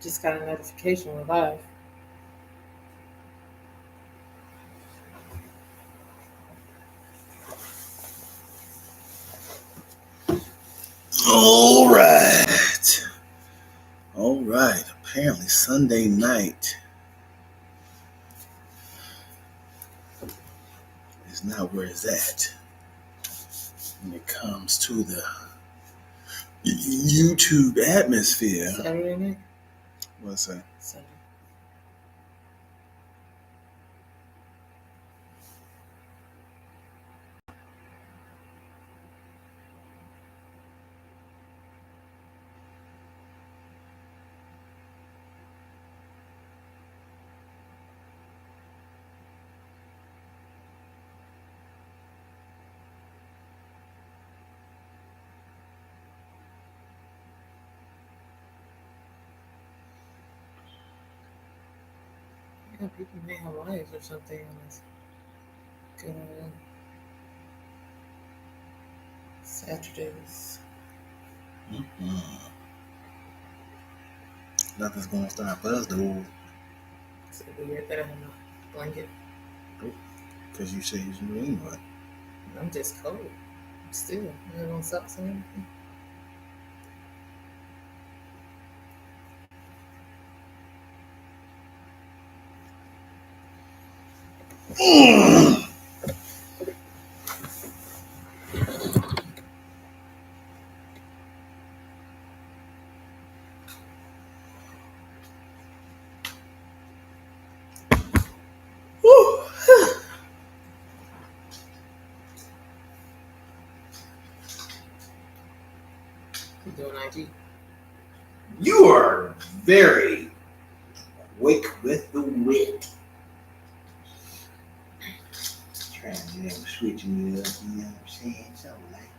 Just got a notification we're live. All right. Apparently Sunday night is not where it's at when it comes to the YouTube atmosphere. Saturday night? What's that? Sunday. Yeah, people may have lives or something on this good Saturdays. Nothing's gonna stop us, though. It's weird that I have my blanket. Because you say you should anyway. I'm just cold. Still, I have on socks and everything. You doing IG? You are very quick with the wit. Trying to switching it up, you know what I'm saying? Something like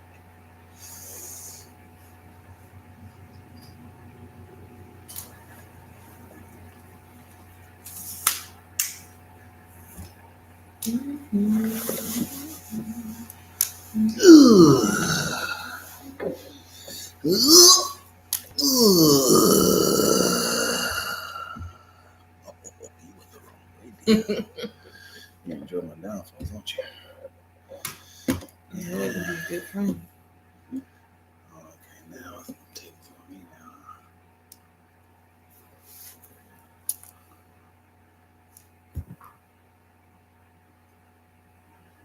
you enjoy my downfalls, don't you? Yeah, that would be a good friend. Okay, now it's gonna take for me now.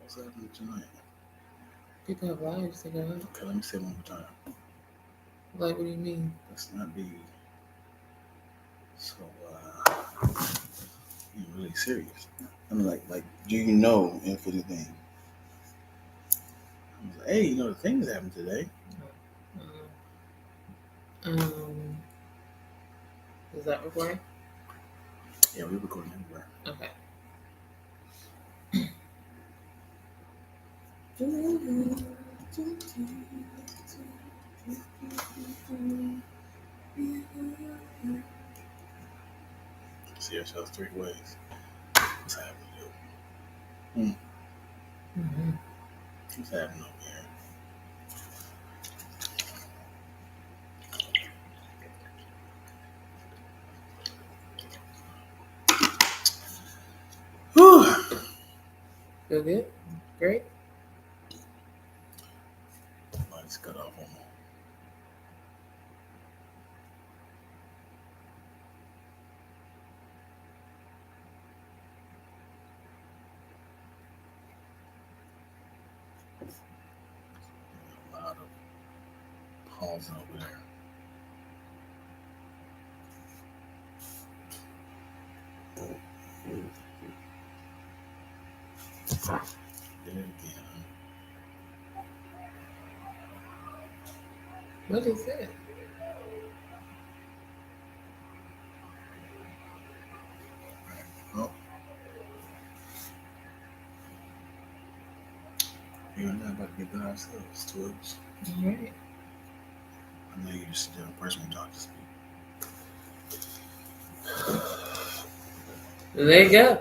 What's happening tonight? People have lives to go. Okay, let me say it one more time. Like, what do you mean? Let's not be so really serious. I mean, like, do you know infinite things? I was like, hey, you know the things happened today. Is that recording? Yeah, we're recording everywhere. Okay. See ourselves three ways. What's happening? What's happening over here? Whew. Feel good? Great. Mine's cut off on me. A lot of pause over there. There again. What is that? Oh. We're not about to get by ourselves, Twibs. All right. I know you're just a different person when you talk to speak. There you go.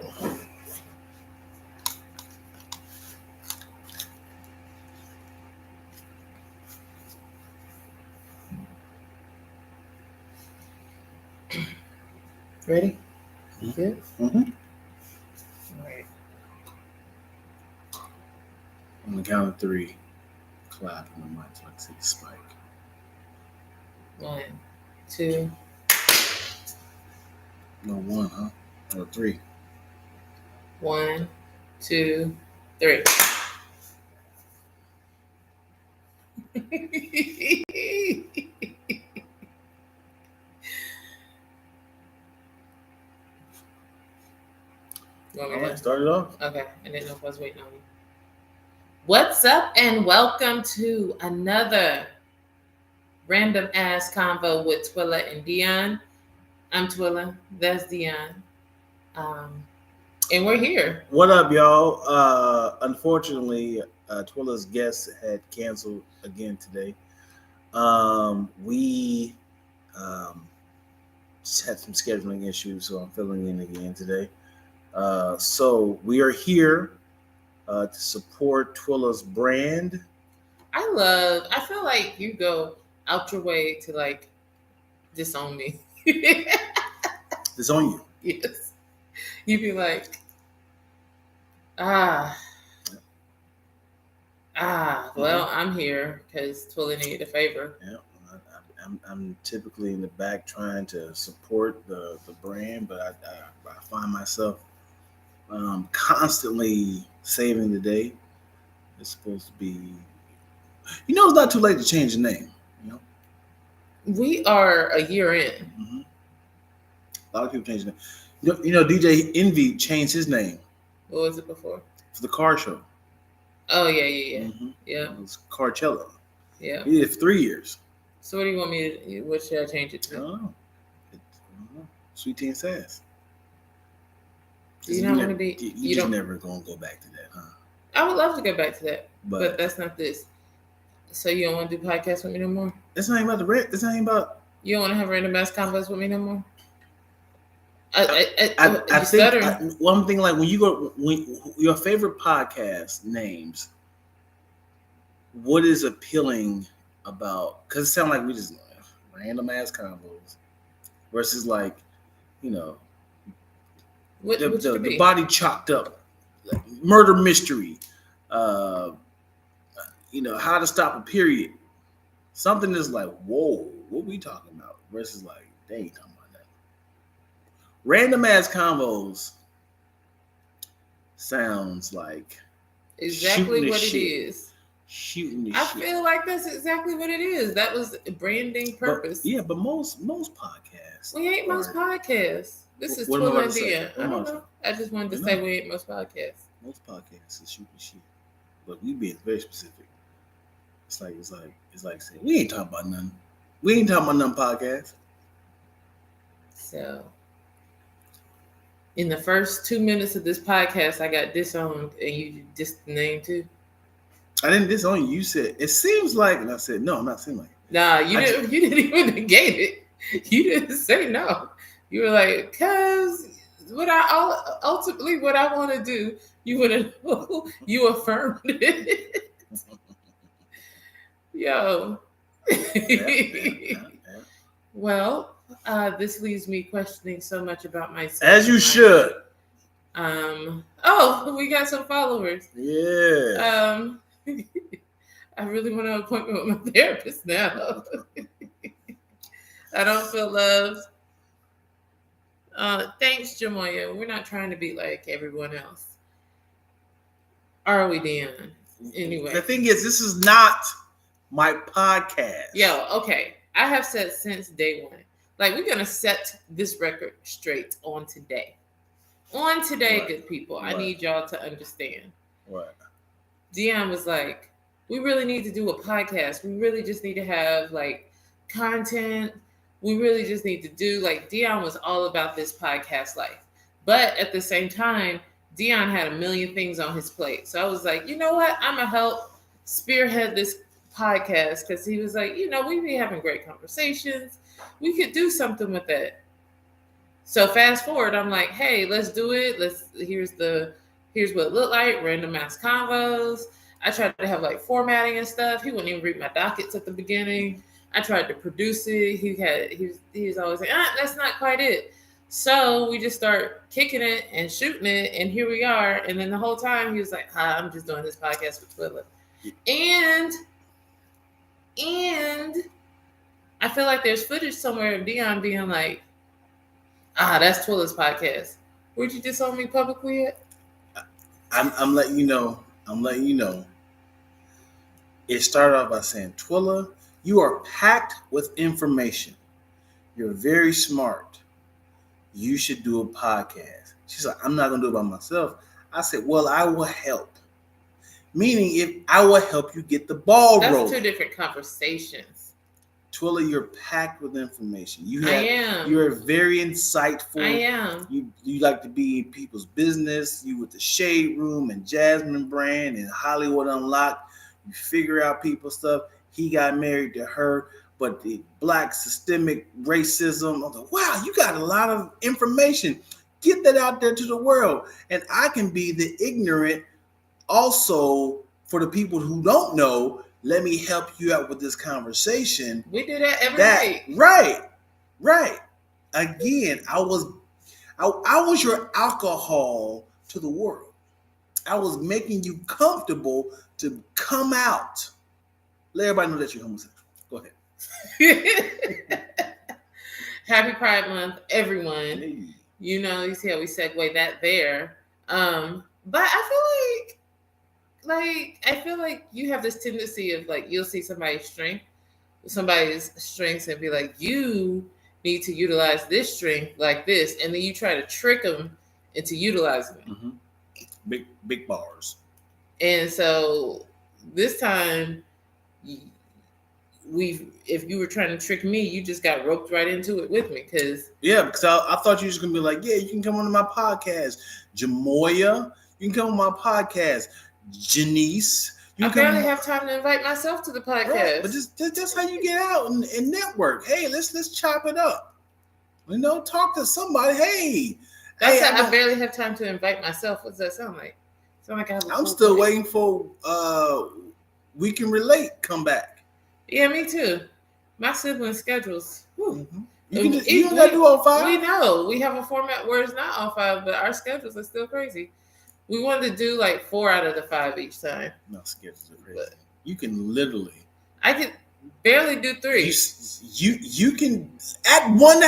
Ready? Good? Mm-hmm. All right. On the count of 3, clap on the mic so I can see the spike. 1, 2. No 1, huh? Or 3. 1, 2, 3. All right, start it off. Okay, I didn't know if I was waiting on you. What's up, and welcome to another random ass convo with Twilla and Dion. I'm Twilla, that's Dion, and we're here. What up, y'all? Unfortunately, Twilla's guest had canceled again today. We just had some scheduling issues, so I'm filling in again today. So we are here to support Twilla's brand. I feel like you go out your way to like disown me. It's on you. Yes. You be like, well, I'm here because Twilla needed a favor. Yeah, I'm typically in the back trying to support the brand, but I find myself constantly saving the day. It's supposed to be, it's not too late to change the name. We are a year in. Mm-hmm. A lot of people change the name. DJ Envy changed his name. What was it before? For the car show. Oh yeah. Mm-hmm. Yeah. It was Carcella. Yeah. He did it for 3 years. So what do you want me to? What should I change it to? I don't know. Sweet tea and sass. Do you not want to be? You just never gonna go back to that, huh? I would love to go back to that, but that's not this. So you don't want to do podcasts with me no more? It's not even about the rent. It's not even about. You don't want to have random ass convos with me no more? I think one thing, like when your favorite podcast names, what is appealing about? Because it sounds like we just random ass combos versus like, the body chopped up, like murder mystery, how to stop a period. Something that's like, whoa, what we talking about? Versus like, they ain't talking about that. Random ass combos sounds like exactly what it is. Shooting the I shit. feel like that's exactly what it is. That was branding purpose. But most podcasts. We ain't most podcasts. This is Twilla and Dion. I don't know. I just wanted to say we ain't most podcasts. Most podcasts is shooting shit. But we being very specific. It's like saying we ain't talking about nothing. We ain't talking about nothing podcast. So in the first 2 minutes of this podcast, I got disowned, and you just the name too. I didn't disown you. You said it seems like, and I said no. I'm not saying like. Nah, you didn't even negate it. You didn't say no. You were like, cause what I want to do, you would have you affirmed it. Yo. Yeah. Well, this leaves me questioning so much about myself. As you should. Oh, we got some followers. Yeah. I really want an appointment with my therapist now. I don't feel loved. Thanks, Jamoya. We're not trying to be like everyone else. Are we, Dion? Anyway. The thing is, this is not my podcast. Yo, okay. I have said since day one, like, we're going to set this record straight on today. On today, Right. good people. Right. I need y'all to understand. Right. Dion was like, we really need to do a podcast. We really just need to have, like, content. We really just need to do, like, Dion was all about this podcast life. But at the same time, Dion had a million things on his plate. So I was like, you know what? I'm going to help spearhead this podcast, because he was like, we be having great conversations. We could do something with it. So fast forward, I'm like, hey, let's do it. Here's what it looked like, random ass convos. I tried to have like formatting and stuff. He wouldn't even read my dockets at the beginning. I tried to produce it. He was always like, that's not quite it. So we just start kicking it and shooting it, and here we are. And then the whole time he was like, hi, I'm just doing this podcast with Twilla. And I feel like there's footage somewhere of Dion being like, that's Twilla's podcast. Where'd you disown me publicly at? I'm letting you know. It started off by saying, Twilla, you are packed with information. You're very smart. You should do a podcast. She's like, I'm not going to do it by myself. I said, well, I will help. Meaning, if I will help you get the ball rolling. That's two different conversations. Twilla, you're packed with information. I am. You're very insightful. I am. You like to be in people's business. You with the Shade Room and Jasmine Brand and Hollywood Unlocked. You figure out people's stuff. He got married to her, but the black systemic racism. I was like, wow, you got a lot of information. Get that out there to the world. And I can be the ignorant also for the people who don't know. Let me help you out with this conversation. We do that every day. Right. Again, I was your alcohol to the world. I was making you comfortable to come out. Let everybody know that you're homosexual. Go ahead. Happy Pride Month, everyone. Hey. You see how we segue that there. But I feel like you have this tendency of, like, you'll see somebody's strengths and be like, you need to utilize this strength like this, and then you try to trick them into utilizing it. Mm-hmm. Big bars. And so this time, if you were trying to trick me, you just got roped right into it with me. Because I thought you was gonna be like, yeah, you can come on to my podcast, Jamoya. You can come on my podcast, Janice. I barely have time to invite myself to the podcast. Right, but that's how you get out and network. Hey, let's chop it up. Talk to somebody. Hey, I barely have time to invite myself. What does that sound like? Sound like I'm still waiting for We Can Relate come back. Yeah, me too. My siblings' schedules. Mm-hmm. You don't got to do all 5. We know we have a format where it's not all 5, but our schedules are still crazy. We wanted to do like 4 out of the 5 each time. No, schedules are crazy. But you can literally. I could barely do 3. You can at one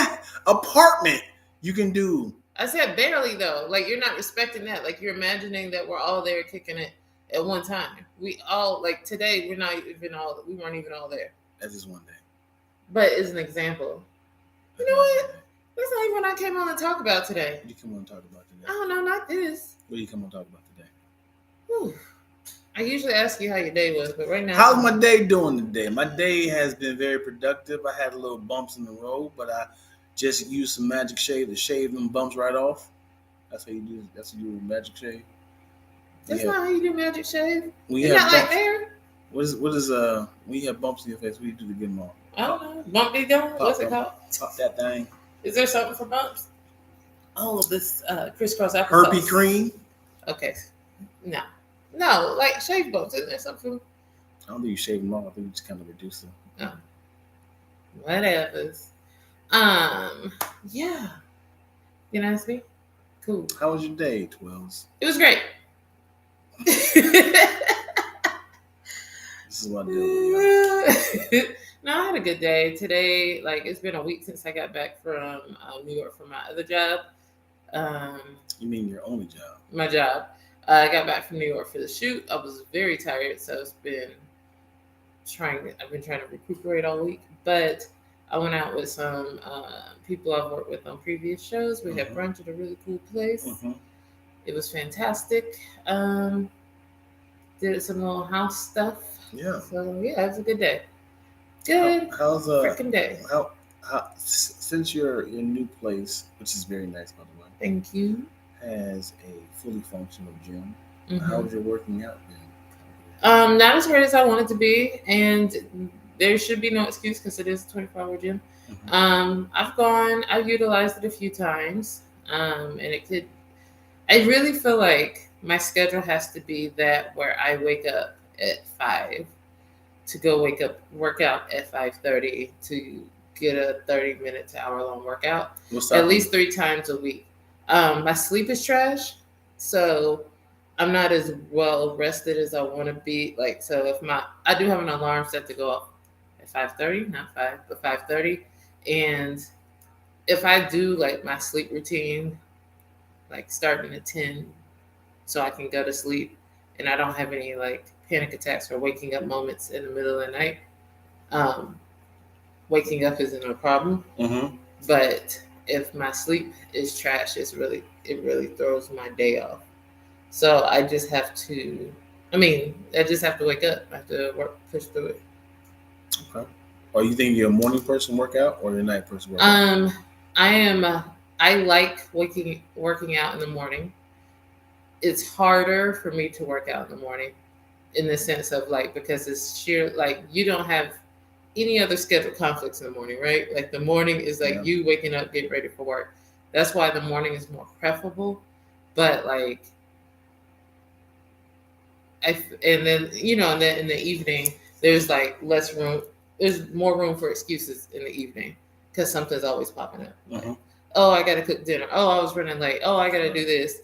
apartment. You can do. I said barely though. Like, you're not respecting that. Like, you're imagining that we're all there kicking it at one time. We all, like, today we weren't even all there. That's just one day. But it's an example. You know what? That's not even what I came on to talk about today. What do you come on to talk about today? I don't know, not this. What do you come on to talk about today? Whew. I usually ask you how your day was, but right now. How's my day doing today? My day has been very productive. I had a little bumps in the road, but I just used some magic shave to shave them bumps right off. That's how you do. That's how you do magic shave. That's not how you do magic shave. You're not like there. What is when you have bumps in your face? What do you do to get them off? I don't know. Bumpy gum? What's it called? Pop that thing. Is there something for bumps? Oh, this crisscross applesauce. Herpy cream. Okay. No. No, like shave bumps. Isn't there something? I don't think you shave them off. I think you just kind of reduce them. Oh, whatever. Yeah. You know ask me? Cool. How was your day, Twills? It was great. This is what I deal with. No, I had a good day today. Like it's been a week since I got back from New York for my other job. You mean your only job? My job. I got back from New York for the shoot. I was very tired, so I've been trying to recuperate all week. But I went out with some people I've worked with on previous shows. We had brunch at a really cool place. It was fantastic. Did some little house stuff. Yeah. So yeah, it was a good day. Good. How's freaking day? How since your new place, which is very nice by the way. Thank you. Has a fully functional gym. How was your working out then? Not as hard as I want it to be, and there should be no excuse because it is a 24-hour gym. I've utilized it a few times, and I really feel like my schedule has to be that where I wake up at 5 to go work out at 5:30 to get a 30-minute to hour-long workout at least 3 times a week. My sleep is trash, so I'm not as well rested as I want to be. Like, so I do have an alarm set to go off at 5:30, not 5, but 5:30. And if I do like my sleep routine, like starting at 10, so I can go to sleep and I don't have any like panic attacks or waking up moments in the middle of the night. Waking up isn't a problem, but if my sleep is trash, it really throws my day off. So I just have to wake up. I have to push through it. Okay. Are you think you're a morning person workout or a night person workout? I like working out in the morning. It's harder for me to work out in the morning in the sense of like, because it's sheer, like you don't have any other scheduled conflicts in the morning, right? Like the morning is like you waking up, getting ready for work. That's why the morning is more preferable. But like, and then in the evening, there's like less room. There's more room for excuses in the evening because something's always popping up. Like, oh, I got to cook dinner. Oh, I was running late. Oh, I got to do this.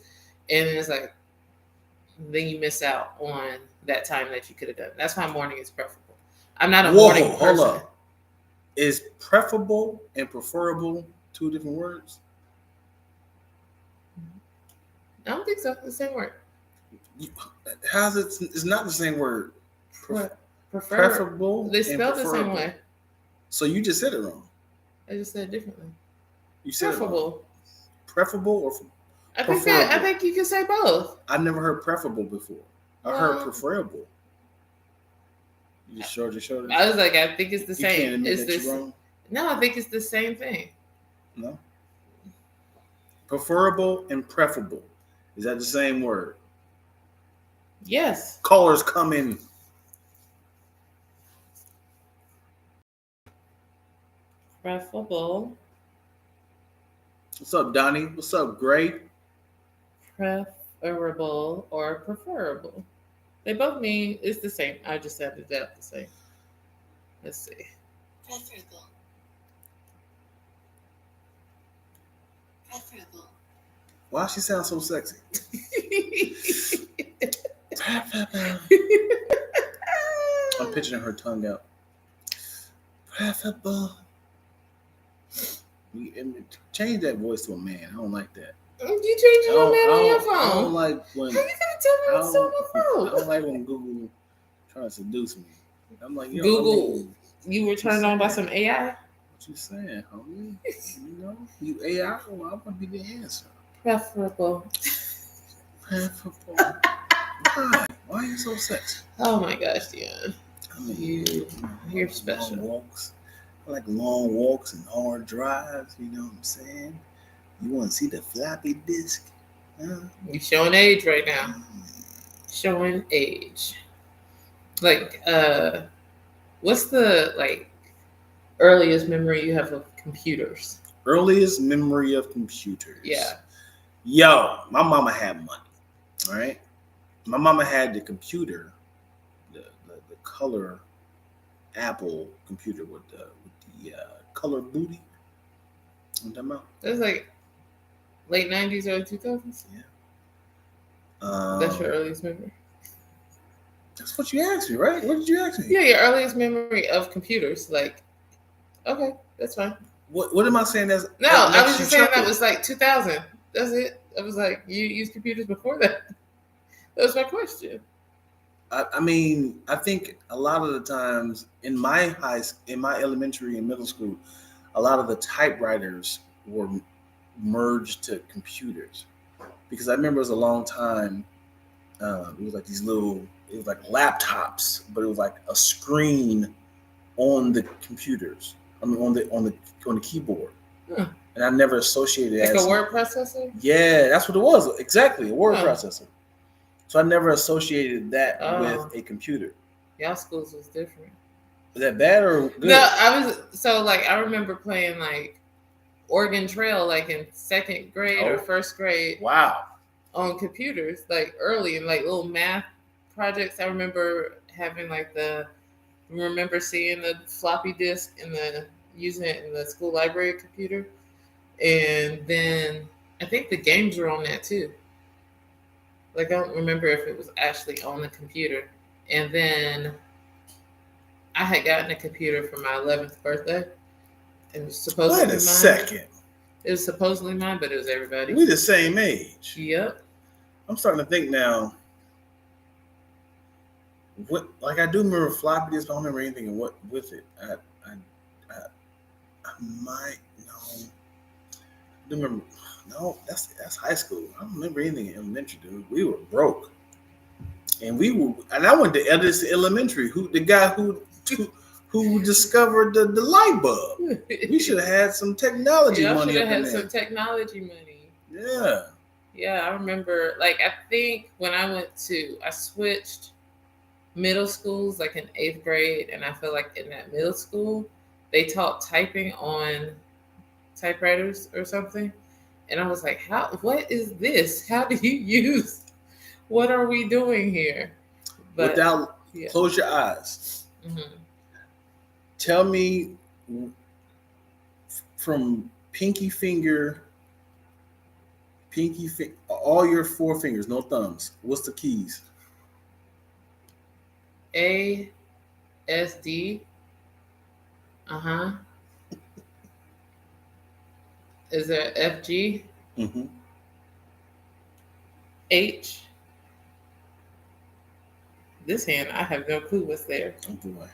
And then it's like, then you miss out on that time that you could have done. That's why morning is preferable. I'm not a morning person. Hold up. Is preferable and preferable 2 different words? I don't think so. It's the same word. How's it? It's not the same word. Preferable. They spelled the same way. So you just said it wrong. I just said it differently. You said preferable. Preferable or I think you can say both. I've never heard preferable before. I heard preferable. You just shrugged your shoulders. I was like, I think it's the same. Can't admit that you're wrong? No, I think it's the same thing. No. Preferable and preferable. Is that the same word? Yes. Callers come in. Preferable. What's up, Donnie? What's up, Gray? Preferable or preferable. They both mean it's the same. I just said it out the same. Let's see. Preferable. Why she sound so sexy? I'm picturing her tongue out. Preferable. Change that voice to a man. I don't like that. You changed it on your phone. I don't like when. How you gonna tell me what's on my phone? I don't like when Google trying to seduce me. I'm like, Google. You were turned on by some AI. What you saying, homie? You AI. Well, I'm gonna be the answer. Preferable. Why? Why are you so sexy? Oh my gosh, Dion. You're special. Long walks. I like long walks and hard drives. You know what I'm saying? You want to see the floppy disk? You're showing age right now. Showing age. Like, what's the earliest memory you have of computers? Earliest memory of computers. Yeah. Yo, my mama had money. All right. my mama had the computer, the color Apple computer with the color booty. You know what I'm talking about? It was like late 90s, early 2000s. Yeah. That's your earliest memory. That's what you asked me, right? What did you ask me? Yeah, your earliest memory of computers. Like, okay, that's fine. What am I saying? That's No, that I was makes you just saying that chuckle? was like 2000. That's it. I was like, you used computers before that. That was my question. I mean, I think a lot of the times in my in my elementary and middle school, a lot of the typewriters were merged to computers because I remember it was a long time. It was like these little, it was like laptops, but it was like a screen on the computers. I mean, on the keyboard, Huh. and I never associated it Like as a word processor? yeah, that's what it was exactly, a word Huh. processor. So I never associated that with Oh, a computer. y'all schools was different. Is that bad or good? No, I remember playing like Oregon Trail like in second grade or first grade Wow. on computers, like early and like little math projects. I remember having remember seeing the floppy disk and using it in the school library computer. And then I think the games were on that too. Like I don't remember if it was actually on the computer. And then I had gotten a computer for my 11th birthday. And it was supposedly Wait a mine. second. It was supposedly mine, but it was everybody's. We the same age. Yep. I'm starting to think now. What, like I do remember floppy disk, but I don't remember anything what with it. I might no. I do remember no. That's high school. I don't remember anything in elementary, dude. We were broke, and I went to Edison Elementary. The guy who discovered the light bulb. We should have had some technology money up in there. Should have had some technology money. Yeah. Yeah, I remember. Like, I think when I switched middle schools, like in 8th grade, and I feel like in that middle school, they taught typing on typewriters or something, and I was like, what is this? How do you use? What are we doing here? But close your eyes. Mm-hmm. Tell me from pinky finger, all your 4 fingers, no thumbs. What's the keys? A, S, D. Is there F, G? Mm-hmm. H. This hand, I have no clue what's there. Oh boy.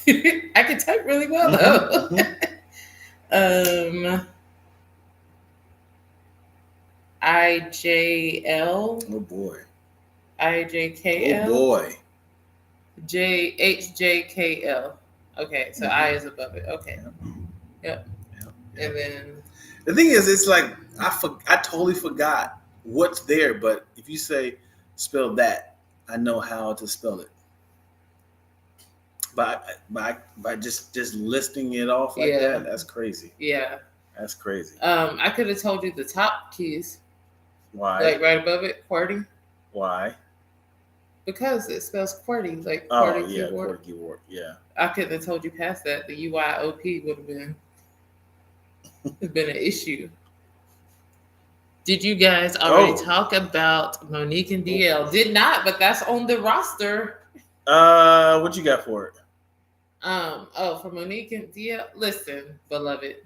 I can type really well though. Mm-hmm. I, J, L. Oh boy. I, J, K, L. Oh boy. J, H, J, K, L. Okay, so I is above it. Okay. Yep. And then the thing is, it's like I totally forgot what's there, but if you say spell that, I know how to spell it. By just listing it off like that, that's crazy. Yeah. That's crazy. I could have told you the top keys. Why? Like right above it, QWERTY. Why? Because it spells QWERTY, like QWERTY keyboard. QWERTY keyboard. Yeah. I couldn't have told you past that. The UIOP would have been an issue. Did you guys already talk about Monique and DL? Did not, but that's on the roster. What you got for it? For Monique and DL. Listen, beloved.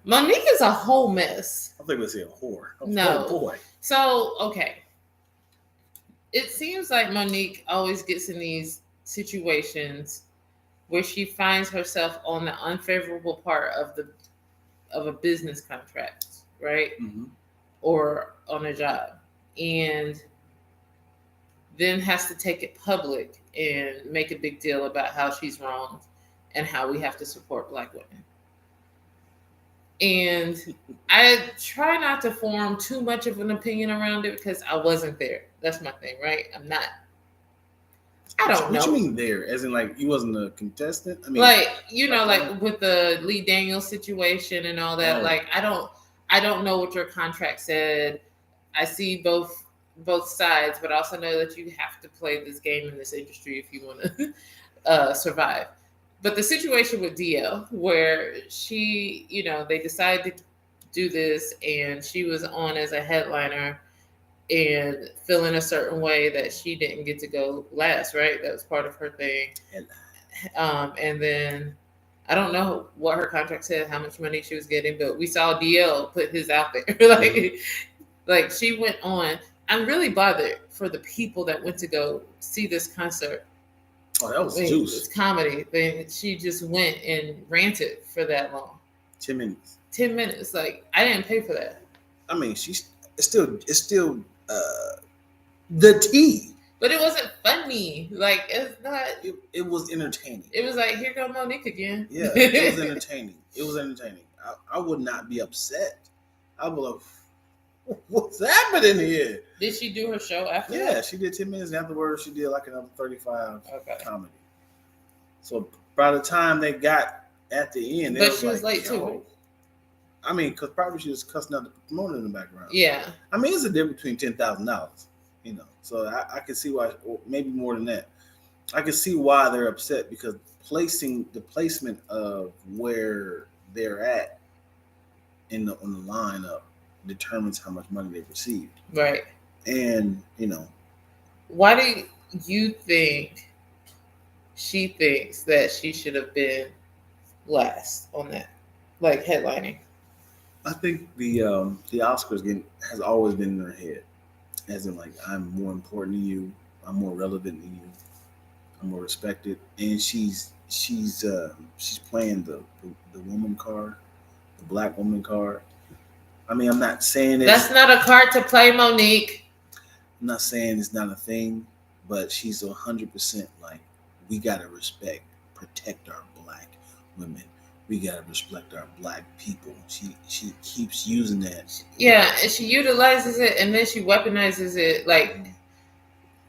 Monique is a whole mess. I think we say a whore. No. Oh boy. So, okay. It seems like Monique always gets in these situations where she finds herself on the unfavorable part of a business contract, right? Mm-hmm. Or on a job. And then has to take it public and make a big deal about how she's wronged and how we have to support Black women. And I try not to form too much of an opinion around it because I wasn't there. That's my thing, right? I don't know. What you mean there? As in, like, you wasn't a contestant? I mean, like, like with the Lee Daniels situation and all that. Like, I I don't know what your contract said. I see both sides, but I also know that you have to play this game in this industry if you want to survive. But the situation with DL, where she, they decided to do this, and she was on as a headliner and feeling a certain way that she didn't get to go last, right? That was part of her thing. And then I don't know what her contract said, how much money she was getting, but we saw DL put his out there. like she went on. I'm really bothered for the people that went to go see this concert. Oh, that was juice. It's comedy. Then she just went and ranted for that long. 10 minutes. 10 minutes. Like, I didn't pay for that. I mean, it's still the tea. But it wasn't funny. Like, it's not. It was entertaining. It was like, here go Monique again. Yeah, it was entertaining. It was entertaining. I would not be upset. I would be like, what's happening here? Did she do her show after Yeah, that? she did 10 minutes. Afterwards, she did like another 35 comedy. So by the time they got at the end, but she was late too. I mean, because probably she was cussing out the promoter in the background. Yeah. I mean, it's a difference between $10,000, So I can see why, or maybe more than that. I can see why they're upset, because the placement of where they're at on the lineup determines how much money they received. Right. And why do you think she thinks that she should have been last on that, like headlining? I think the Oscars has always been in her head, as in, like, I'm more important than you, I'm more relevant than you, I'm more respected, and she's playing the woman card, the black woman card. I mean, I'm not saying that's not a card to play, Monique. I'm not saying it's not a thing, but she's 100% like, we gotta protect our black women. We gotta respect our black people. She keeps using that. Yeah, and she utilizes it, and then she weaponizes it. Like,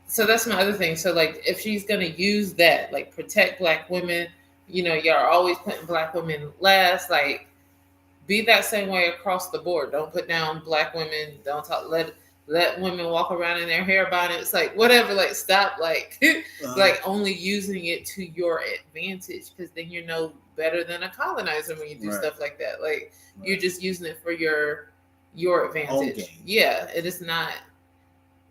so that's my other thing. So, like, if she's gonna use that, like, protect black women, y'all are always putting black women last. Like, be that same way across the board. Don't put down black women. Don't talk. Let women walk around in their hair bonnets, like, whatever. Like, stop, like, like, only using it to your advantage, because then you're no better than a colonizer when you do stuff like that. Like, you're just using it for your advantage. Yeah, it is not.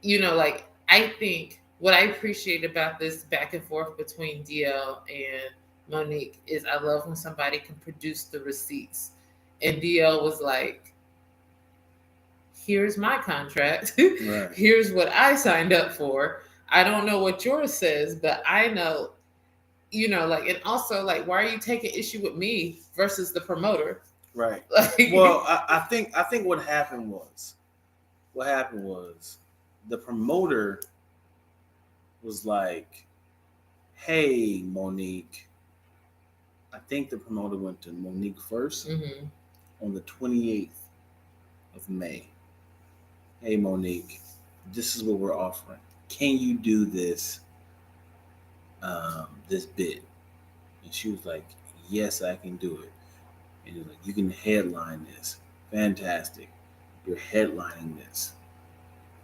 Like, I think what I appreciate about this back and forth between DL and Monique is I love when somebody can produce the receipts. And DL was like, here's my contract. Right. Here's what I signed up for. I don't know what yours says, but I know, like, and also, like, why are you taking issue with me versus the promoter? Right. Like, well, I think what happened was the promoter was like, hey, Monique. I think the promoter went to Monique first. Mm-hmm. On the 28th of May. Hey, Monique, this is what we're offering. Can you do this bit? And she was like, yes, I can do it. And he was like, you can headline this. Fantastic. You're headlining this.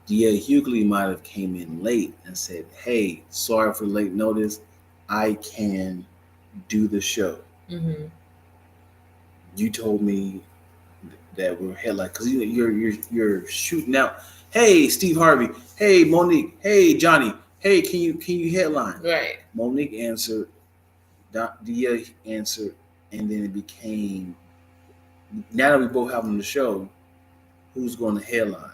D.A. Hughley might have came in late and said, hey, sorry for late notice. I can do the show. Mm-hmm. You told me that we're headline, because you're shooting out. Hey, Steve Harvey. Hey, Monique. Hey, Johnny. Hey, can you headline? Right. Monique answered. Dia answered, and then it became. Now that we both have on the show, who's going to headline?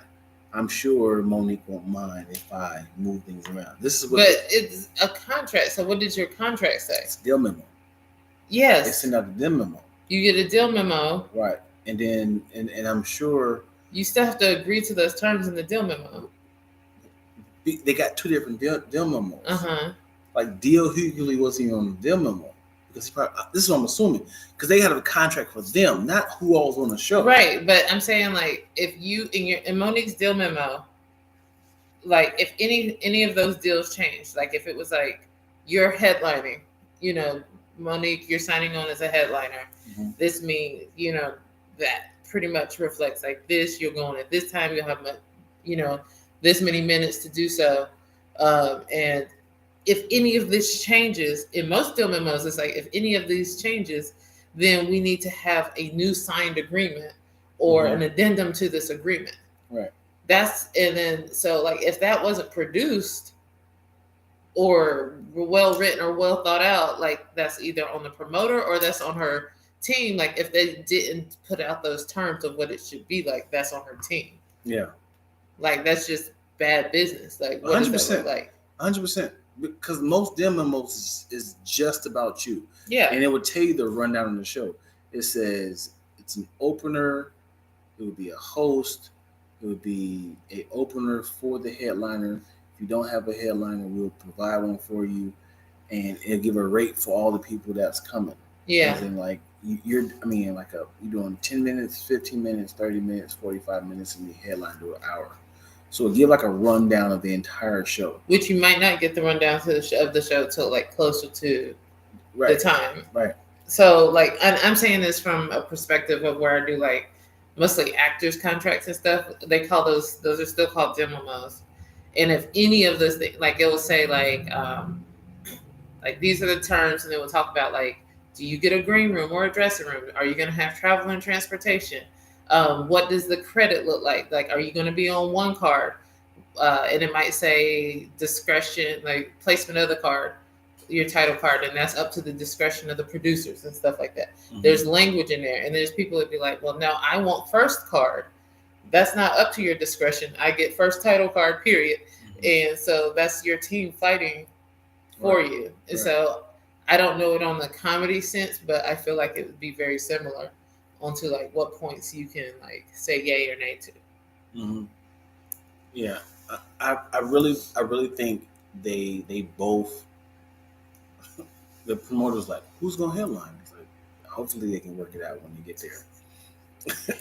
I'm sure Monique won't mind if I move things around. This is what. But it's a contract. So what did your contract say? It's a deal memo. Yes. They send out a deal memo. You get a deal memo. Right. And then, and I'm sure you still have to agree to those terms in the deal memo. They got two different deal memos. Uh-huh. Like, D.L. Hughley wasn't even on the deal memo, because this is what I'm assuming, because they had a contract for them, not who all was on the show. Right, but I'm saying, like, if you in Monique's deal memo, like, if any of those deals changed, like if it was like you're headlining, Monique, you're signing on as a headliner. Mm-hmm. This means, that pretty much reflects like this. You're going at this time. You'll have, this many minutes to do so. And if any of this changes, in most deal memos, it's like if any of these changes, then we need to have a new signed agreement or an addendum to this agreement. Right. And then so like if that wasn't produced or well written or well thought out, like that's either on the promoter or that's on her team. Like if they didn't put out those terms of what it should be like, that's on her team. Yeah. Like that's just bad business. Like what 100%. Does that look like? 100%. Because most demos is just about you. Yeah. And it would tell you the rundown of the show. It says it's an opener. It would be a host. It would be an opener for the headliner. If you don't have a headliner, we'll provide one for you, and it'll give a rate for all the people that's coming. Yeah. And like you're doing 10 minutes, 15 minutes, 30 minutes, 45 minutes, and the headline do an hour. So it'll give like a rundown of the entire show. Which you might not get the rundown of the show till like closer to the time. Right. So like I'm saying this from a perspective of where I do like mostly actors contracts and stuff. They call those are still called demos. And if any of those things, like it will say like these are the terms, and then we'll talk about like, do you get a green room or a dressing room? Are you going to have travel and transportation? What does the credit look like? Like, are you going to be on one card? And it might say discretion, like placement of the card, your title card, and that's up to the discretion of the producers and stuff like that. Mm-hmm. There's language in there, and there's people that be like, well, no, I want first card. That's not up to your discretion. I get first title card, period. Mm-hmm. And so that's your team fighting for you. And so I don't know it on the comedy sense, but I feel like it would be very similar onto like what points you can like say yay or nay to. Mm-hmm. Yeah, I really think they both. The promoter's like, who's gonna headline? It's like, hopefully they can work it out when you get there.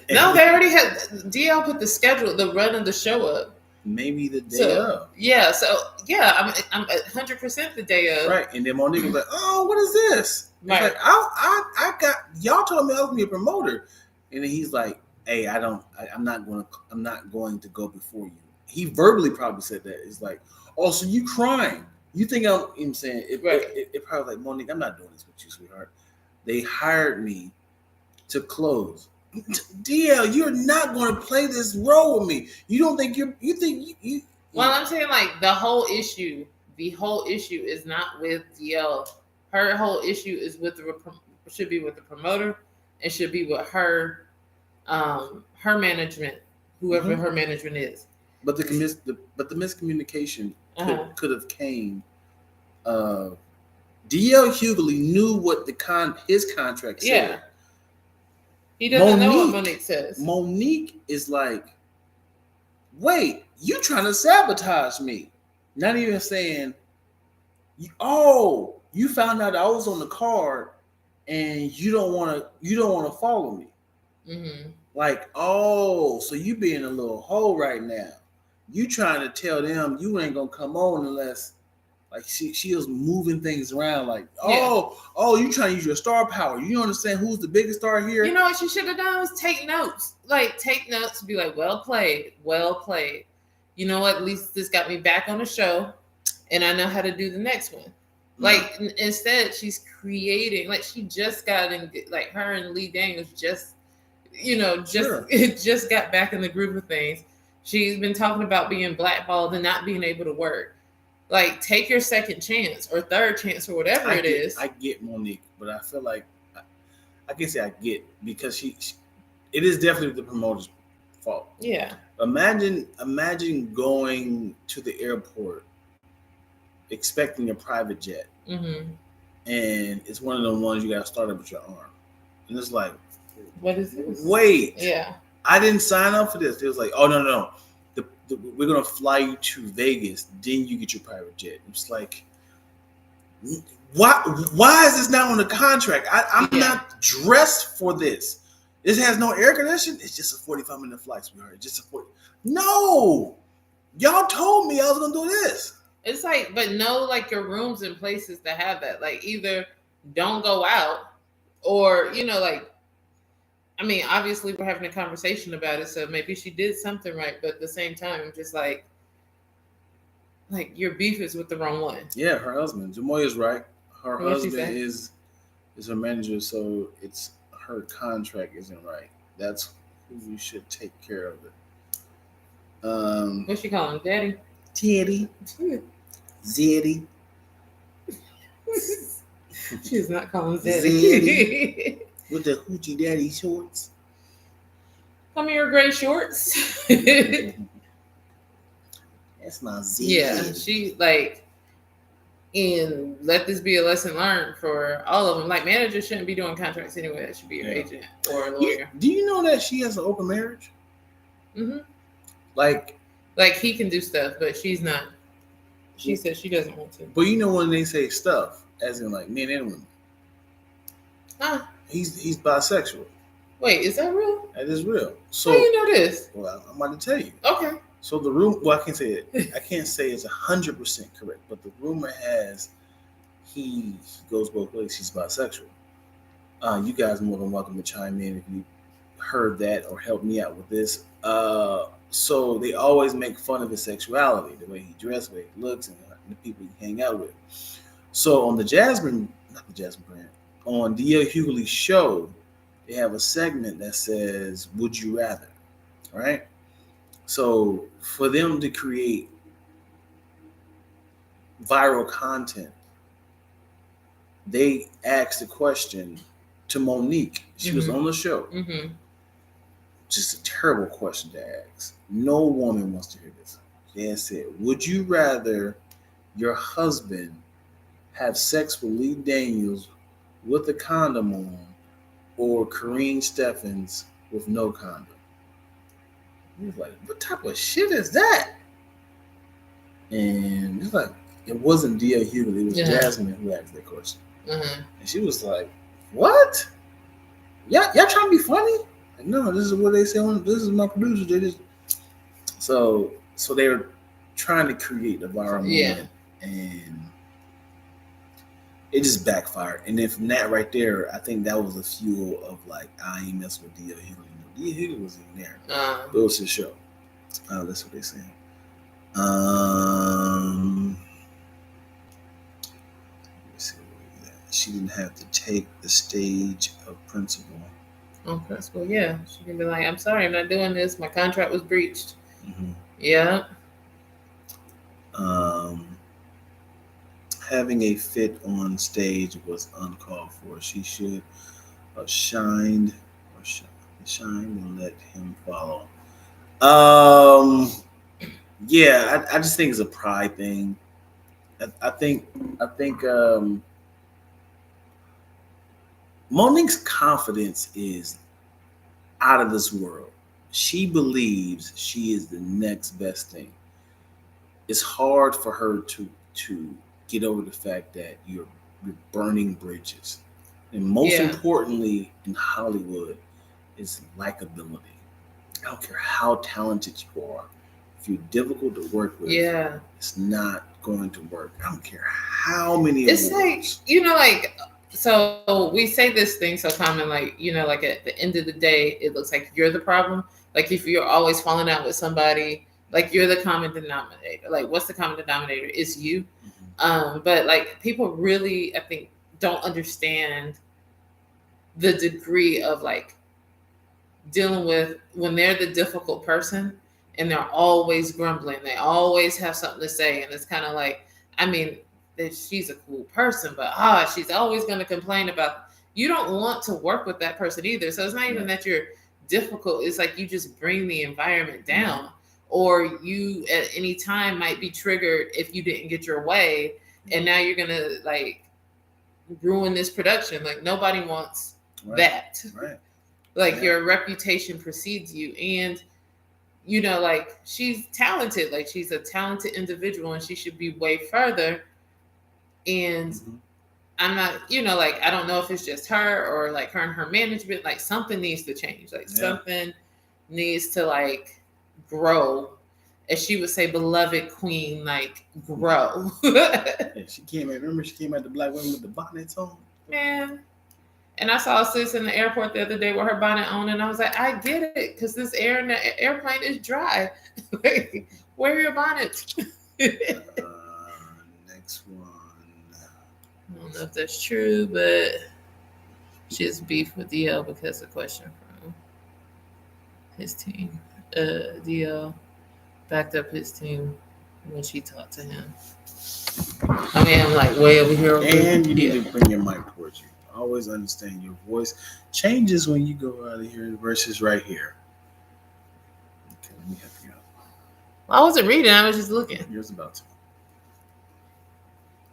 No, they already had DL put the run of the show up. Maybe the day of. Yeah, so yeah, I'm 100% the day of. Right, and then Monique was like, "Oh, what is this?" Right. Like, I got y'all told me I was gonna be a promoter, and then he's like, "Hey, I'm not going to go before you." He verbally probably said that. It's like, "Oh, so you crying? You think I'm saying it?" Right. It probably like, Monique, I'm not doing this with you, sweetheart. They hired me to close. DL, you're not going to play this role with me. You don't think you think you. Well, I'm saying like the whole issue is not with DL. Her whole issue is should be with the promoter, and should be with her management, whoever her management is. But the miscommunication could have came. DL Hughley knew what his contract said. Yeah. He doesn't know what Monique says. Monique is like, wait, you trying to sabotage me. Not even saying, you found out I was on the card and you don't want to follow me. Mm-hmm. Like, so you being a little hoe right now. You trying to tell them you ain't going to come on unless, like, she was moving things around like, you trying to use your star power. You don't understand who's the biggest star here? You know what she should have done was take notes. Like, take notes and be like, well played. You know what? At least this got me back on the show, and I know how to do the next one. Mm-hmm. Like, instead, she's creating, like, she just got in, like, her and Lee Daniels just got back in the groove of things. She's been talking about being blackballed and not being able to work. Like, take your second chance or third chance or whatever it is. I get Monique, but I feel like I can say I get because it is definitely the promoter's fault. Yeah. Imagine going to the airport expecting a private jet, and it's one of the ones you got to start up with your arm, and it's like, what is this? Wait. Yeah. I didn't sign up for this. It was like, oh no. We're gonna fly you to Vegas, then you get your private jet. It's like, why is this not on the contract? I'm not dressed for this. This has no air conditioning. It's just a 45-minute flight, sweetheart. Just a 40. No, y'all told me I was gonna do this. It's like, but know like your rooms and places to have that. Like either don't go out, or like I mean, obviously we're having a conversation about it, so maybe she did something right, but at the same time, I'm just like your beef is with the wrong one. Yeah, her husband. Jamoya's right. Her What'd she husband say? is her manager, so it's her contract isn't right. That's who you should take care of it. What she call him, Daddy? Teddy, Zeddy, She is not calling him Zeddy Daddy. with the hoochie daddy shorts. Come here, gray shorts. That's my Zeddy. Yeah, she like, and let this be a lesson learned for all of them. Like, managers shouldn't be doing contracts anyway. That should be your agent or a lawyer. Do you know that she has an open marriage? Mm-hmm. Like he can do stuff, but she's not. She said she doesn't want to. But you know when they say stuff, as in like men and women. Huh? He's bisexual. Wait, is that real? That is real. So how you know this? Well, I'm about to tell you. Okay. So the room. Well, I can't say it. I can't say it's 100% correct, but the rumor has he goes both ways. He's bisexual. You guys are more than welcome to chime in if you heard that or help me out with this. So they always make fun of his sexuality, the way he dresses, the way he looks, and the people he hang out with. So on the brand, on D.L. Hughley's show, they have a segment that says, "Would you rather?" Right? So for them to create viral content, they asked the question to Monique. She was on the show. Mm-hmm. Just a terrible question to ask. No woman wants to hear this. They said, "Would you rather your husband have sex with Lee Daniels with a condom on, or Kareen Steffens with no condom?" He was like, "What type of shit is that?" And it's like, it wasn't D.L. Hughley, it was Jasmine who asked that question. Mm-hmm. And she was like, "What? Y'all trying to be funny?" Like, no, this is what they say. This is my producer. They just so they're trying to create a viral moment, and it just backfired. And then from that right there, I think that was the fuel of like, I ain't mess with D.L. Hughley. D.L. Hughley was in there. But it was his show. That's what they're saying. She didn't have to take the stage of principal. Oh, principal, yeah. She can be like, "I'm sorry, I'm not doing this. My contract was breached." Mm-hmm. Yeah. Having a fit on stage was uncalled for. She should have shined and let him follow. Yeah, I just think it's a pride thing. I think Monique's confidence is out of this world. She believes she is the next best thing. It's hard for her to get over the fact that you're burning bridges. And most importantly in Hollywood is likability. I don't care how talented you are. If you're difficult to work with, it's not going to work. I don't care how many It's awards. like, so we say this thing so common, like, like at the end of the day, it looks like you're the problem. Like if you're always falling out with somebody, like you're the common denominator. Like what's the common denominator? It's you. Mm-hmm. But like people really, I think, don't understand the degree of like dealing with when they're the difficult person and they're always grumbling. They always have something to say. And it's kind of like, I mean, that she's a cool person, but she's always going to complain about. You don't want to work with that person either. So it's not even that you're difficult. It's like you just bring the environment down, or you at any time might be triggered if you didn't get your way, and now you're gonna like ruin this production. Like nobody wants that. Right. Like your reputation precedes you, and like she's talented. Like she's a talented individual, and she should be way further. And I'm not, like, I don't know if it's just her or like her and her management, like something needs to change. Like something needs to like grow. As she would say, beloved queen, like grow. She came at the black women with the bonnets on. Man, And I saw a sis in the airport the other day with her bonnet on, and I was like, I get it, because this air in the airplane is dry. Like, wear your bonnet. Next one. I don't know if that's true, but she has beef with DL because of a question from his team. DL backed up his team when she talked to him. I mean, I'm like way over here. And you need to bring your mic towards you. Always understand your voice changes when you go out of here versus right here. Okay, let me help you out. Well, I wasn't reading, I was just looking. Yours about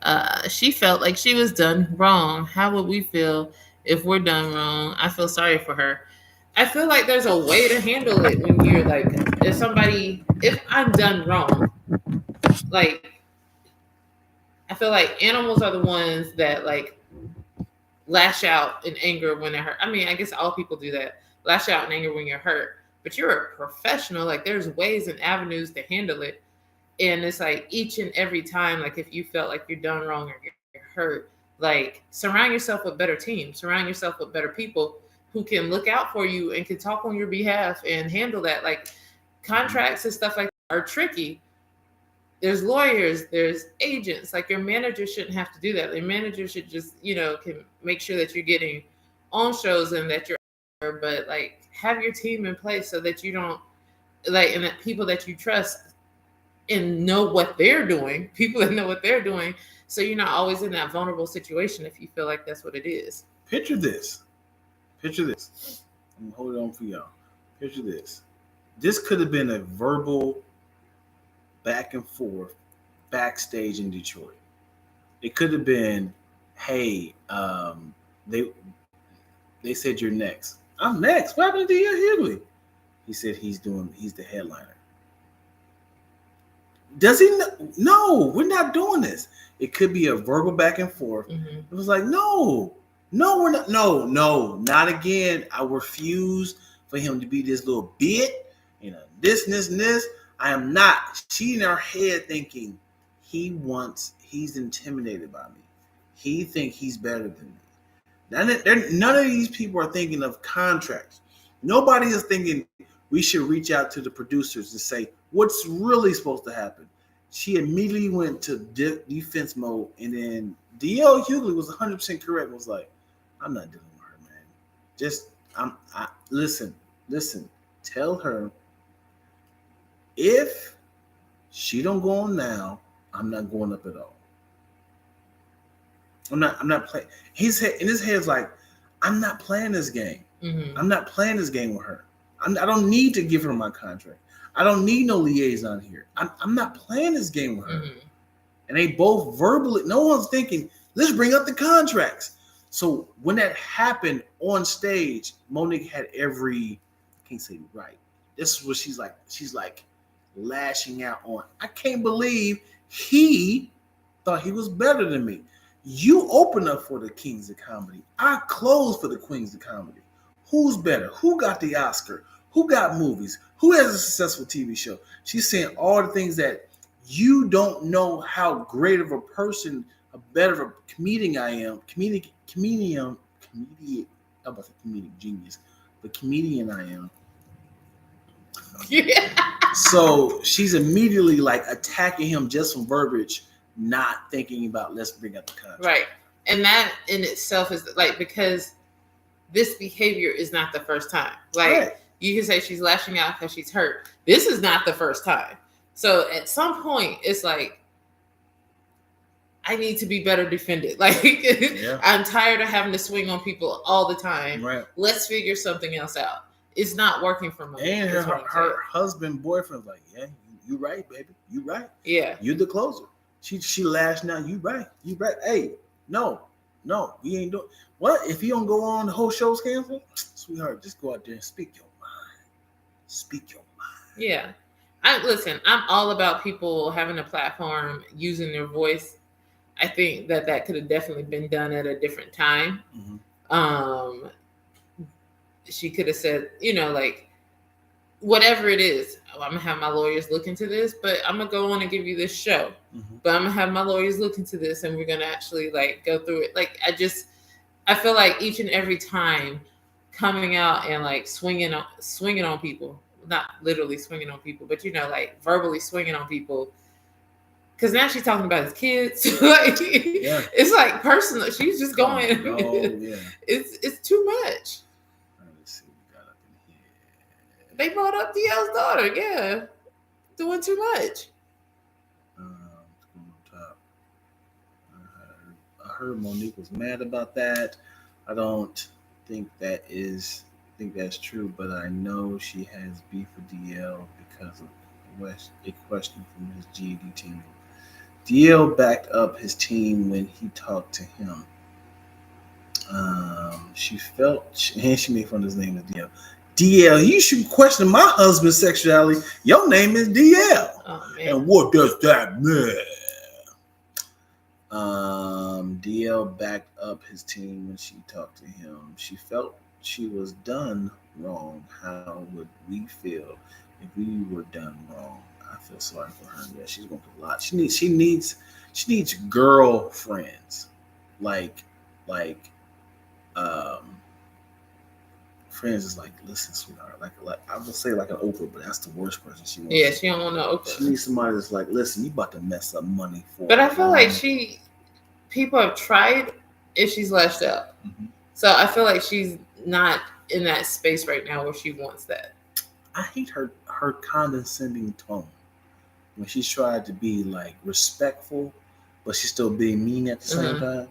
to. She felt like she was done wrong. How would we feel if we're done wrong? I feel sorry for her. I feel like there's a way to handle it when you're like, if I'm done wrong, like, I feel like animals are the ones that like lash out in anger when they're hurt. I mean, I guess all people do that. Lash out in anger when you're hurt. But you're a professional. Like, there's ways and avenues to handle it. And it's like each and every time, like if you felt like you're done wrong or you're hurt, like surround yourself with better teams, surround yourself with better people who can look out for you and can talk on your behalf and handle that. Like, contracts and stuff like that are tricky. There's lawyers, there's agents. Like, your manager shouldn't have to do that. Your manager should just, can make sure that you're getting on shows and that you're, but like have your team in place so that you don't like, and that people that you trust and know what they're doing, people that know what they're doing. So you're not always in that vulnerable situation if you feel like that's what it is. Picture this. I'm gonna hold it on for y'all. Picture this. This could have been a verbal back and forth backstage in Detroit. It could have been, hey, they said you're next. I'm next. What happened to Dion Hughley? He said he's the headliner. Does he know? No, we're not doing this. It could be a verbal back and forth. Mm-hmm. It was like, no, we're not. No, not again. I refuse for him to be this little bit, this and this. I am not. She in her head thinking he's intimidated by me. He think he's better than me. None of these people are thinking of contracts. Nobody is thinking we should reach out to the producers to say what's really supposed to happen. She immediately went to defense mode, and then D.L. Hughley was 100% correct. Was like, I'm not dealing with her, man. Listen. Tell her if she don't go on now, I'm not going up at all. I'm not playing. In his head's like, I'm not playing this game. Mm-hmm. I'm not playing this game with her. I don't need to give her my contract. I don't need no liaison here. I'm not playing this game with her. Mm-hmm. And they both verbally, no one's thinking, let's bring up the contracts. So when that happened on stage, Monique had I can't say right. This is what she's like lashing out on. I can't believe he thought he was better than me. You open up for the Kings of Comedy. I close for the Queens of Comedy. Who's better? Who got the Oscar? Who got movies? Who has a successful TV show? She's saying all the things that you don't know how great of a person, a better of a comedian I am. Comedian, I'm about to say comedic genius, but comedian I am. Yeah. So she's immediately like attacking him just from verbiage, not thinking about let's bring up the contract. Right. And that in itself is like, because this behavior is not the first time. Like, right. You can say she's lashing out because she's hurt. This is not the first time. So at some point, it's like, I need to be better defended. Like, yeah. I'm tired of having to swing on people all the time. Right. Let's figure something else out. It's not working for me. And her husband, boyfriend, like, yeah, you right, baby. You right. Yeah. You're the closer. She lashed out. You right. Hey, no, we ain't doing. What if you don't go on, the whole show's canceled? Sweetheart, just go out there and speak your mind. Yeah. I'm all about people having a platform, using their voice. I think that could have definitely been done at a different time. Mm-hmm. She could have said, like, whatever it is, I'm gonna have my lawyers look into this, but I'm gonna go on and give you this show. Mm-hmm. But I'm gonna have my lawyers look into this, and we're gonna actually like go through it. Like, I feel like each and every time coming out and like swinging on people, not literally swinging on people, but like verbally swinging on people. Because now she's talking about his kids. Like, Yeah. It's like personal. She's just going. Yeah. It's too much. Let's see what we got up in here. They brought up DL's daughter. Yeah, doing too much. Top. I heard Monique was mad about that. I don't think that's true, but I know she has beef with DL because of a question from his GED team. DL backed up his team when he talked to him. She felt, and she made fun of his name as DL. DL, you should question my husband's sexuality. Your name is DL. Oh, man. And what does that mean? DL backed up his team when she talked to him. She felt she was done wrong. How would we feel if we were done wrong? I feel sorry for her. Yeah, she's going through a lot. She needs girlfriends, like friends is like, listen, sweetheart, like I would say like an Oprah, but that's the worst person she wants. Yeah, she don't want no Oprah. She needs somebody that's like, listen, you about to mess up money for. But I feel like people have tried and she's lashed out. Mm-hmm. So I feel like she's not in that space right now where she wants that. I hate her condescending tone when she's tried to be like respectful, but she's still being mean at the same time.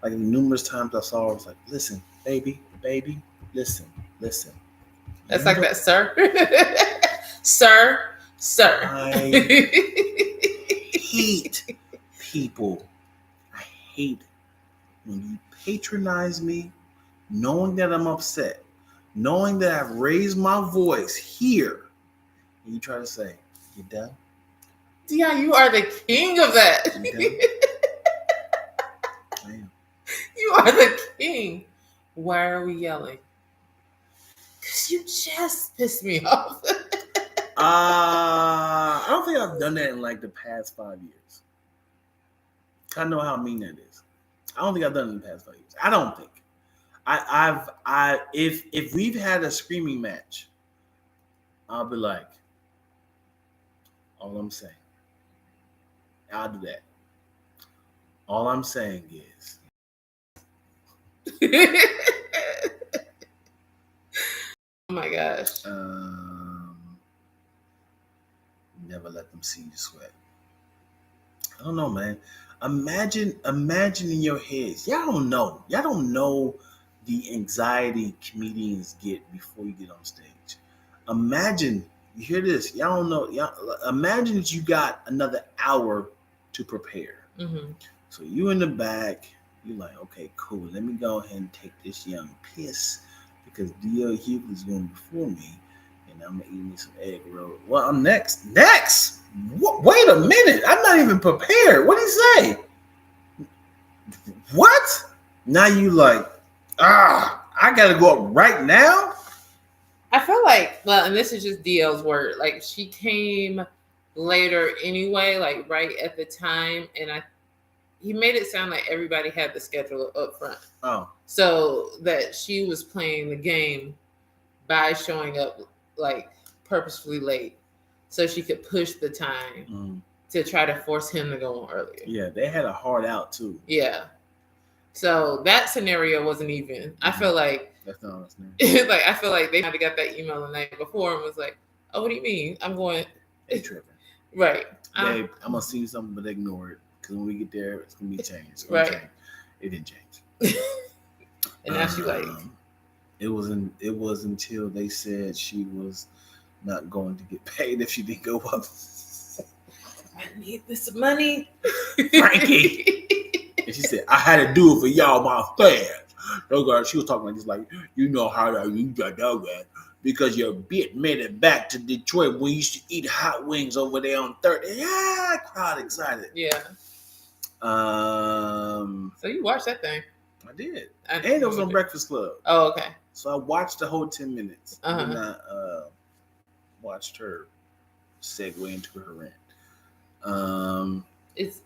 Like numerous times I saw her, I was like, listen, baby, listen. That's like that, sir. Sir. I hate people. I hate when you patronize me, knowing that I'm upset, knowing that I've raised my voice here, and you try to say, you done? Dion, you are the king of that. I am. You are the king. Why are we yelling? Because you just pissed me off. I don't think I've done that in like the past 5 years. I know how mean that is. I don't think I've done it in the past 5 years. I don't think. If we've had a screaming match, I'll be like, all I'm saying. I'll do that. All I'm saying is. Oh my gosh. Never let them see you sweat. I don't know, man. Imagine in your heads. Y'all don't know the anxiety comedians get before you get on stage. Imagine, you hear this, y'all don't know. Imagine that you got another hour to prepare. Mm-hmm. So you in the back, you're like, okay, cool. Let me go ahead and take this young piss because D.L. Hughley's going before me, and I'm gonna eat me some egg roll. Well, I'm next. Wait a minute, I'm not even prepared. What did he say? What? Now you like, I gotta go up right now? I feel like, well, and this is just DL's word, like she came later anyway, like right at the time, and he made it sound like everybody had the schedule up front. Oh. So that she was playing the game by showing up like purposefully late so she could push the time to try to force him to go on earlier. Yeah, they had a hard out too. Yeah. So that scenario wasn't even. I feel like that's not a scenario. Like I feel like they might have got that email the night before and was like, "Oh, what do you mean? I'm going." They tripping. Right. Babe, I'm gonna see something, but ignore it because when we get there, it's gonna be changed. Right. It didn't change. And now she like. It was until they said she was not going to get paid if she didn't go up. I need this money, Frankie. And she said, I had to do it for y'all, my fans. She was talking like this, like, you know how you got that because your bitch made it back to Detroit when you used to eat hot wings over there on 30. Yeah, crowd excited. Yeah. So you watched that thing? I did. And it was on Breakfast Club. Oh, okay. So I watched the whole 10 minutes. And then I watched her segue into her rant. It's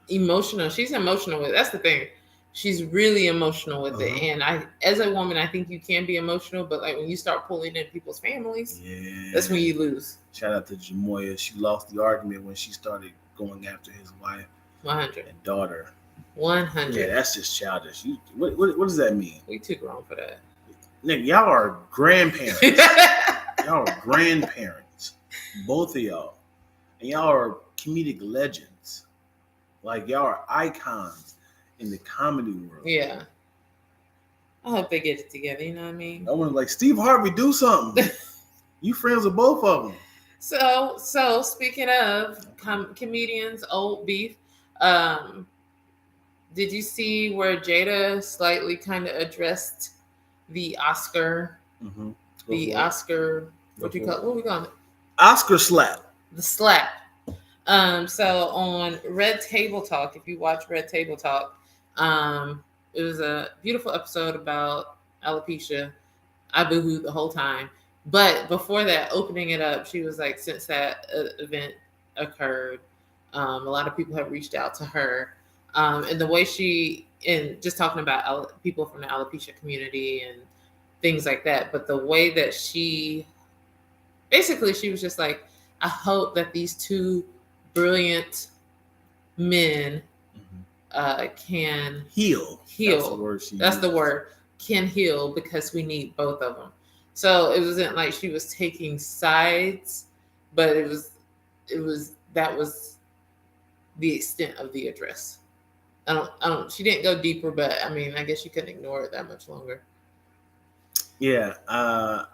emotional. She's emotional with it. That's the thing. she's really emotional with it. And as a woman, I think you can be emotional, but like when you start pulling in people's families, that's when you lose. Shout out to Jamoya. She lost the argument when she started going after his wife 100 and daughter. 100. Yeah, that's just childish. What does that mean? We too grown for that. Nigga, y'all are grandparents. Y'all are grandparents. Both of y'all. And y'all are comedic legends. Like, y'all are icons in the comedy world. Yeah. I hope they get it together, you know what I mean? I want to, like, Steve Harvey, do something. You friends with both of them. So speaking of comedians, old beef, did you see where Jada slightly kind of addressed the Oscar? Mm-hmm. The Oscar, what we call it? Oscar slap. The slap. So on Red Table Talk, if you watch Red Table Talk, it was a beautiful episode about alopecia. I boohooed the whole time. But before that, opening it up, she was like, since that event occurred, a lot of people have reached out to her. And the way and just talking about people from the alopecia community and things like that. But the way that she was just like, I hope that these two brilliant men can heal. That's the word. Can heal, because we need both of them. So it wasn't like she was taking sides, but that was the extent of the address. She didn't go deeper, but I mean, I guess you couldn't ignore it that much longer. Yeah, I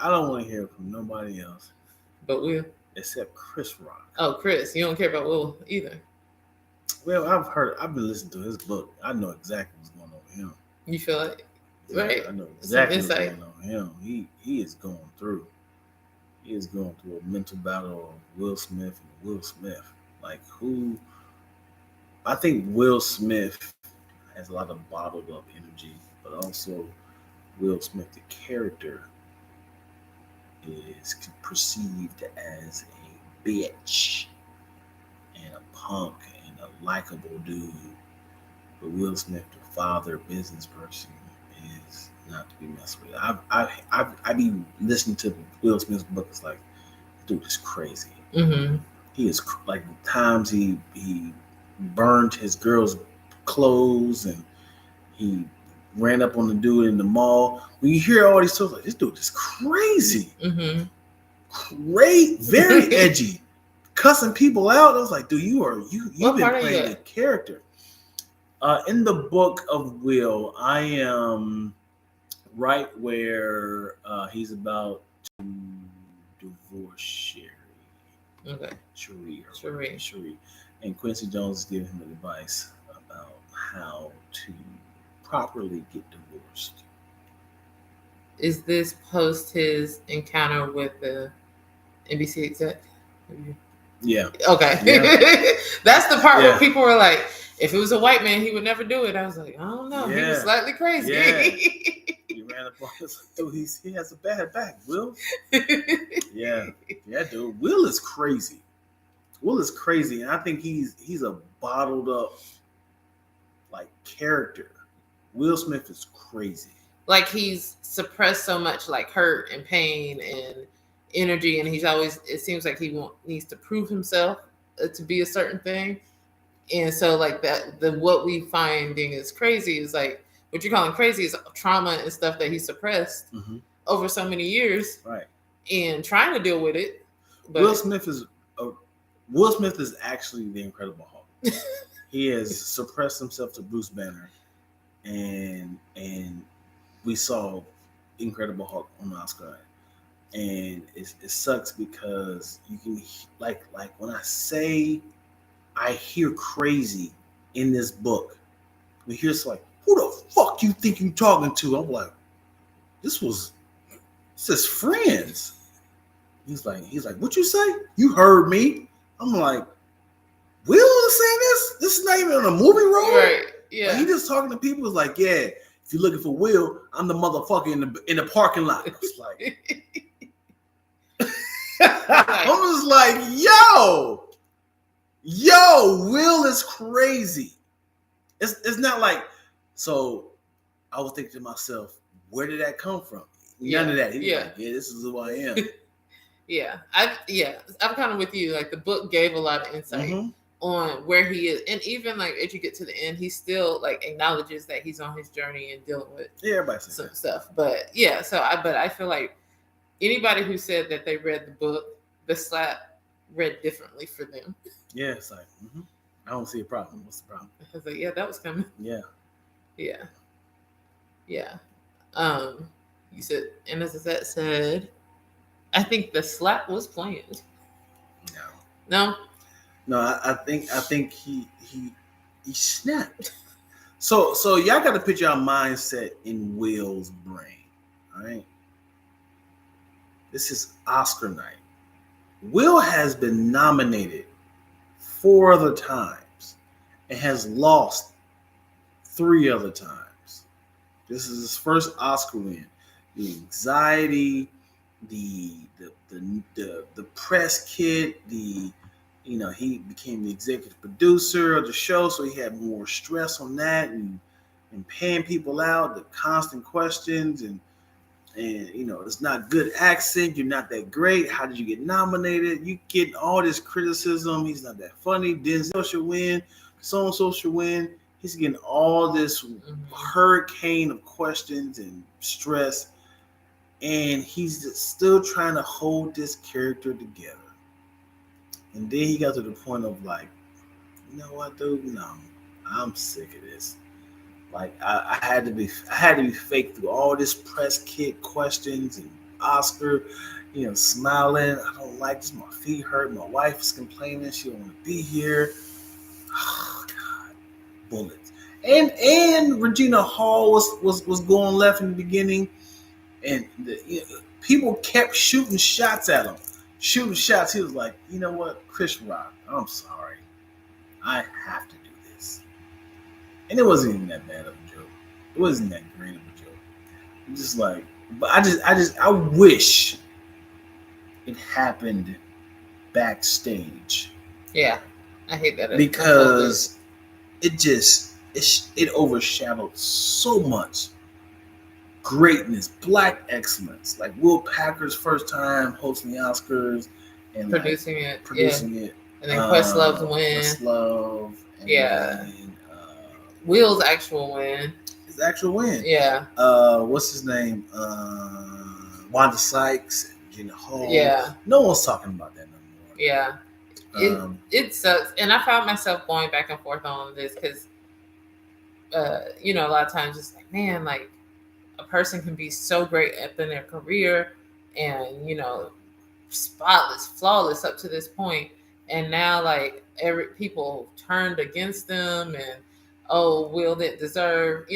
don't want to hear from nobody else. But Will? Except Chris Rock. Oh, Chris. You don't care about Will either? Well, I've been listening to his book. I know exactly what's going on with him. You feel it? Right? I know exactly what's going on with him. He is going through. He is going through a mental battle of Will Smith and Will Smith. Like, I think Will Smith has a lot of bottled up energy, but also Will Smith, the character, is perceived as a bitch and a punk and a likable dude. But Will Smith, the father, business person, is not to be messed with. I be listening to Will Smith's book. It's like, dude is crazy. Mm-hmm. He is like, the times he burned his girl's clothes and he ran up on the dude in the mall. When you hear all these stories, like, this dude is crazy. Mm-hmm. Great, very edgy, cussing people out. I was like, dude, you've been playing a character. In the book of Will, I am right where he's about to divorce Sherry. Okay. Cherie. And Quincy Jones is giving him advice about how to properly get divorced. Is this post his encounter with the NBC exec? Yeah. Okay. Yeah. That's the part where people were like, if it was a white man, he would never do it. I was like, I don't know. Yeah. He was slightly crazy. Yeah. He ran up on us. Dude, he has a bad back, Will. Yeah, dude. Will is crazy. And I think he's a bottled up, like, character. Will Smith is crazy. Like, he's suppressed so much, like, hurt and pain and energy, and it seems like he needs to prove himself to be a certain thing. And so, like, what we finding is crazy is, like, what you're calling crazy is trauma and stuff that he suppressed over so many years, right? And trying to deal with it. But Will Smith is actually the Incredible Hulk. He has suppressed himself to Bruce Banner, and we saw Incredible Hulk on the Oscar, and it sucks because you can, like when I say I hear crazy in this book, we hear it's like, who the fuck you think you talking to? I'm like, this is friends. He's like, what you say? You heard me. I'm like, Will is saying this? This is not even on a movie role? Right. Yeah. Like, he just talking to people. It's like, yeah, if you're looking for Will, I'm the motherfucker in the parking lot. It's like, I'm just like, yo, Will is crazy. It's not like So I was thinking to myself, where did that come from? None of that. He was like, yeah, this is who I am. I'm kind of with you. Like the book gave a lot of insight on where he is, and even like as you get to the end, he still like acknowledges that he's on his journey and dealing with some stuff. But I feel like anybody who said that they read the book, the slap read differently for them. Yeah, it's like I don't see a problem. What's the problem? I was like, yeah, that was coming. Yeah. You said, and as that said, I think the slap was planned. No. I think he snapped. So y'all got to put your mindset in Will's brain. All right. This is Oscar night. Will has been nominated 4 other times and has lost 3 other times. This is his first Oscar win. The anxiety, the press kit, he became the executive producer of the show, so he had more stress on that and paying people out, the constant questions and it's not good accent, you're not that great, how did you get nominated? You get all this criticism, he's not that funny, Denzel should win, so-and-so should win. He's getting all this hurricane of questions and stress, and he's still trying to hold this character together. And then he got to the point of like, you know what, dude? No, I'm sick of this. Like I had to be fake through all this press kit questions and Oscar, smiling. I don't like this. My feet hurt. My wife is complaining. She don't want to be here. Oh God, bullets. And Regina Hall was going left in the beginning, and people kept shooting shots at him. Shooting shots. He was like, you know what, Chris Rock, I'm sorry, I have to do this. And it wasn't even that bad of a joke. It wasn't that great of a joke. It's just like, but I wish it happened backstage. Yeah, I hate that because it overshadowed so much greatness, black excellence. Like Will Packer's first time hosting the Oscars and producing it, and then Questlove's win. Questlove, and Will's actual win. His actual win. Yeah. What's his name? Wanda Sykes, Gina Hall. Yeah. No one's talking about that no more. Yeah. It sucks, and I found myself going back and forth on this because, a lot of times it's like, man, like a person can be so great up in their career and spotless, flawless up to this point, and now like people turned against them and Will didn't deserve,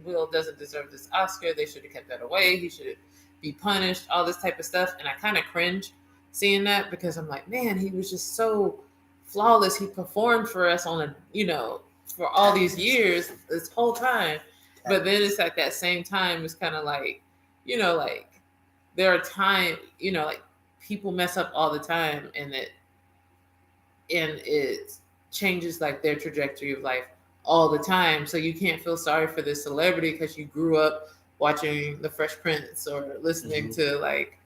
Will doesn't deserve this Oscar. They should have kept that away. He should be punished, all this type of stuff. And I kind of cringe seeing that because I'm like, man, he was just so flawless. He performed for us for all these years, this whole time. But then it's like that same time, it's kind of like, like there are times, like people mess up all the time and it changes like their trajectory of life all the time. So you can't feel sorry for this celebrity because you grew up watching The Fresh Prince or listening to like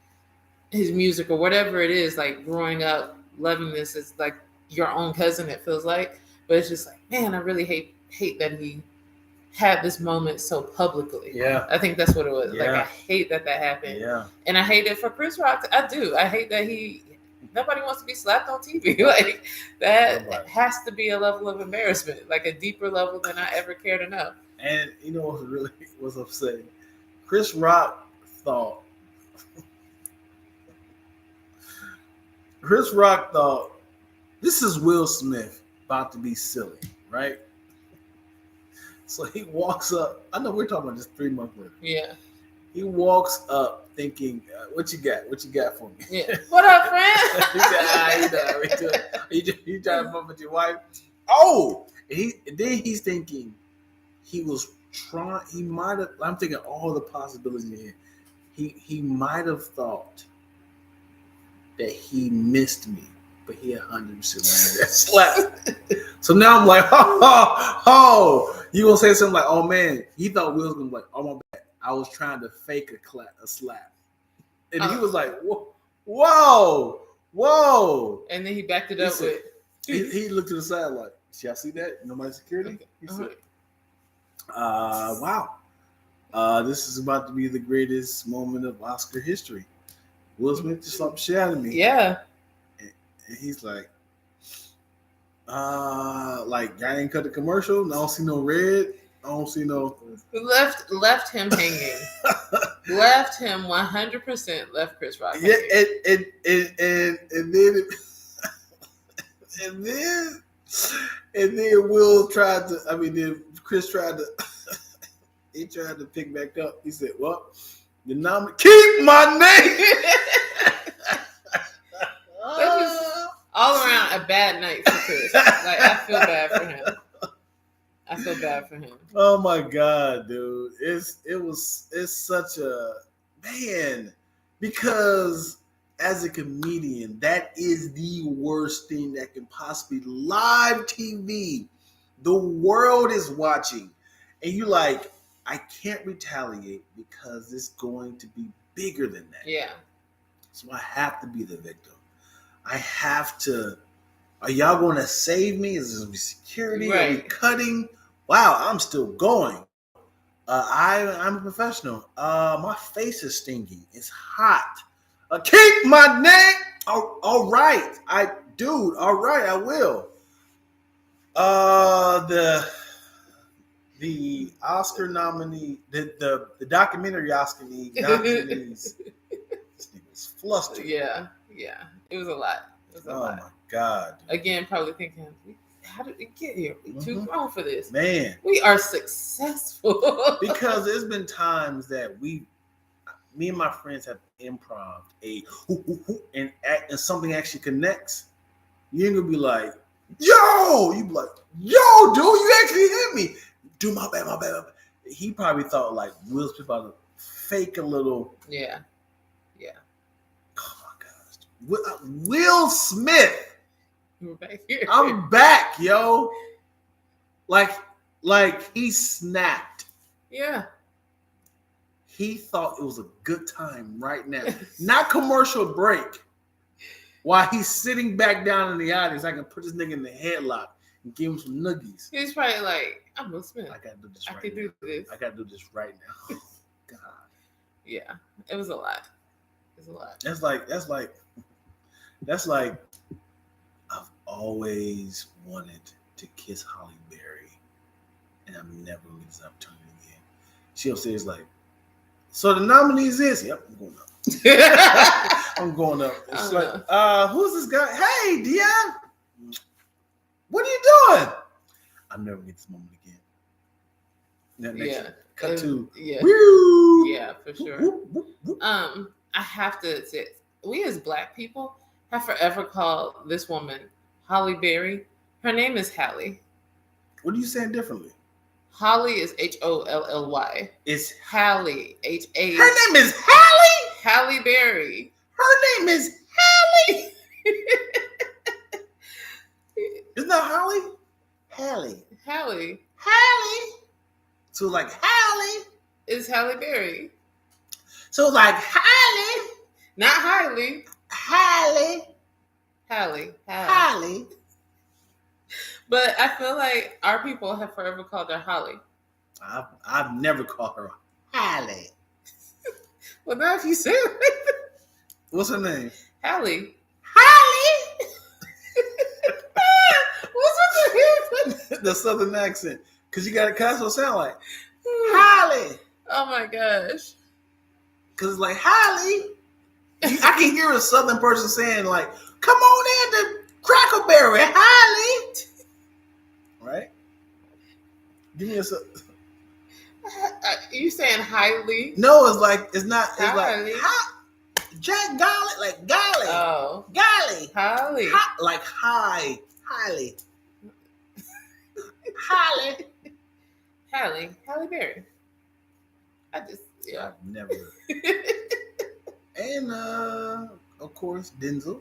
his music or whatever it is, like growing up loving this is like your own cousin, it feels like. But it's just like, man, I really hate that he had this moment so publicly. Yeah. I think that's what it was. Yeah. Like I hate that happened. Yeah. And I hate it for Chris Rock. I do. I hate that nobody wants to be slapped on TV. Like that has to be a level of embarrassment, like a deeper level than I ever care to know. And you know what really was upsetting? Chris Rock thought this is Will Smith about to be silly, right? So he walks up. I know we're talking about this 3 months later. Yeah. He walks up thinking, "What you got? What you got for me?" Yeah. What up, friend? He you trying to bump with your wife? Oh, and then he's thinking he was trying. He might have. I'm thinking all the possibilities in here. He might have thought that he missed me, but he 100% landed that slap. So now I'm like, oh, You gonna say something like, "Oh man," he thought Will was gonna be like, "Oh my bad, I was trying to fake a slap," and he was like, "Whoa, whoa!" And then he backed it up with. He looked to the side like, "Y'all see that? Nobody security." Okay. He said, "Wow, this is about to be the greatest moment of Oscar history." Will Smith just slapped the shit out of me. Yeah, and he's like. Like I ain't cut the commercial. I don't see no red. I don't see no. Left him hanging. Left him 100%. Left Chris Rock. Yeah, and then and then Will tried to. I mean, then Chris tried to. He tried to pick back up. He said, "Well, the keep my name." All around a bad night for Chris. Like I feel bad for him. Oh my god, dude! It's such a man because as a comedian, that is the worst thing that can possibly live TV. The world is watching, and you like, I can't retaliate because it's going to be bigger than that. Yeah. So I have to be the victim. I have to. Are y'all going to save me? Is this security? Right. Are we cutting? Wow, I'm still going. I'm a professional. My face is stinky. It's hot. Keep my name. All right, all right, I will. The Oscar nominee, the documentary Oscar nominees. This nigga was flustered. Yeah. It was a lot. Oh my god! Dude. Again, probably thinking, how did we get here? We too grown for this. Man, we are successful. Because there's been times that me and my friends have improv and something actually connects. You ain't gonna be like, "Yo," you be like, "Yo, dude, you actually hit me." Do my bad. He probably thought like Will Smith about to fake a little. Yeah. Will Smith. We're back here. I'm back, yo. Like he snapped. Yeah. He thought it was a good time right now. Not commercial break. While he's sitting back down in the audience, I can put this nigga in the headlock and give him some nuggies. He's probably like, I'm Will Smith. I gotta do this I can do this. I gotta do this right now. Oh, God. Yeah. It was a lot. It's a lot. That's like I've always wanted to kiss Halle Berry, and I'm never gonna get this opportunity again. She'll say it's like, so the nominees is, yep, I'm going up. I'm going up. It's like, who's this guy? Hey, Dion, what are you doing? I'm never gonna get this moment again. Cut to woo. Yeah, for sure. I have to say, we as Black people have forever called this woman Halle Berry. Her name is Halle. What are you saying differently? Holly is Holly. It's Halle. Her name is Halle? Halle Berry. Her name is Halle? Isn't that Holly? Halle. So like Halle is Halle Berry. So like Halle. Not Hailey. Halle. But I feel like our people have forever called her Holly. I've never called her Halle. Well, now if you say it, what's her name? Halle. What's with the southern accent? Because you got to kind of sound like Halle. Oh my gosh. Because it's like Halle. I can hear a southern person saying like, "Come on in to Crackleberry, Halle." Right? Give me a. You saying highly? No, it's like it's not. It's Halle. Like Jack Golly, like golly. Oh, golly. Halle. Like high, Halle. Halle Berry. I've never. And of course, Denzel.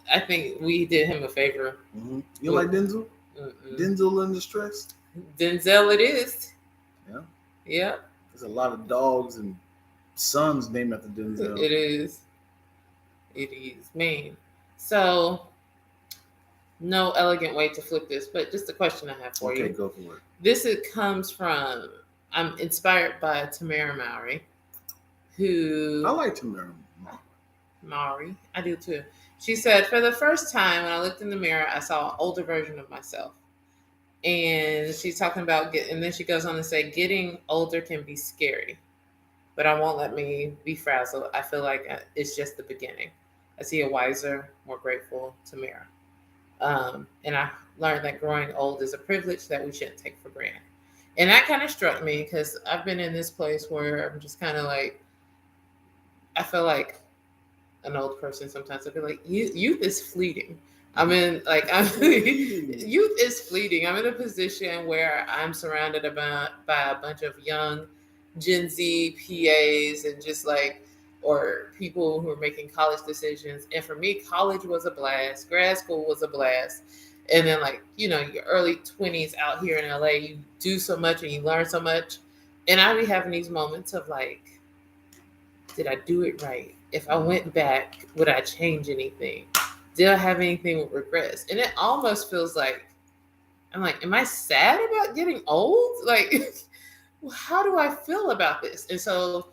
I think we did him a favor. Mm-hmm. You like Denzel? Mm-mm. Denzel in Distress? Denzel it is. Yeah. Yep. There's a lot of dogs and sons named after Denzel. It is. It is. Man. So, no elegant way to flip this, but just a question I have for you. Okay, go for it. Comes from, I'm inspired by Tamara Mowry, who... I like Tamara Mowry. I do too. She said, for the first time when I looked in the mirror, I saw an older version of myself. And she's talking about, and then she goes on to say, getting older can be scary, but I won't let me be frazzled. I feel like it's just the beginning. I see a wiser, more grateful Tamara. And I learned that growing old is a privilege that we shouldn't take for granted. And that kind of struck me because I've been in this place where I'm just kind of like, I feel like an old person sometimes. I feel like youth is fleeting. I'm in like youth is fleeting. I'm in a position where I'm surrounded by a bunch of young Gen Z PAs and just like, or people who are making college decisions. And for me, college was a blast. Grad school was a blast. And then like, your early 20s out here in LA, you do so much and you learn so much. And I be having these moments of like, did I do it right? If I went back, would I change anything? Did I have anything with regrets? And it almost feels like, I'm like, am I sad about getting old? Like, how do I feel about this? And so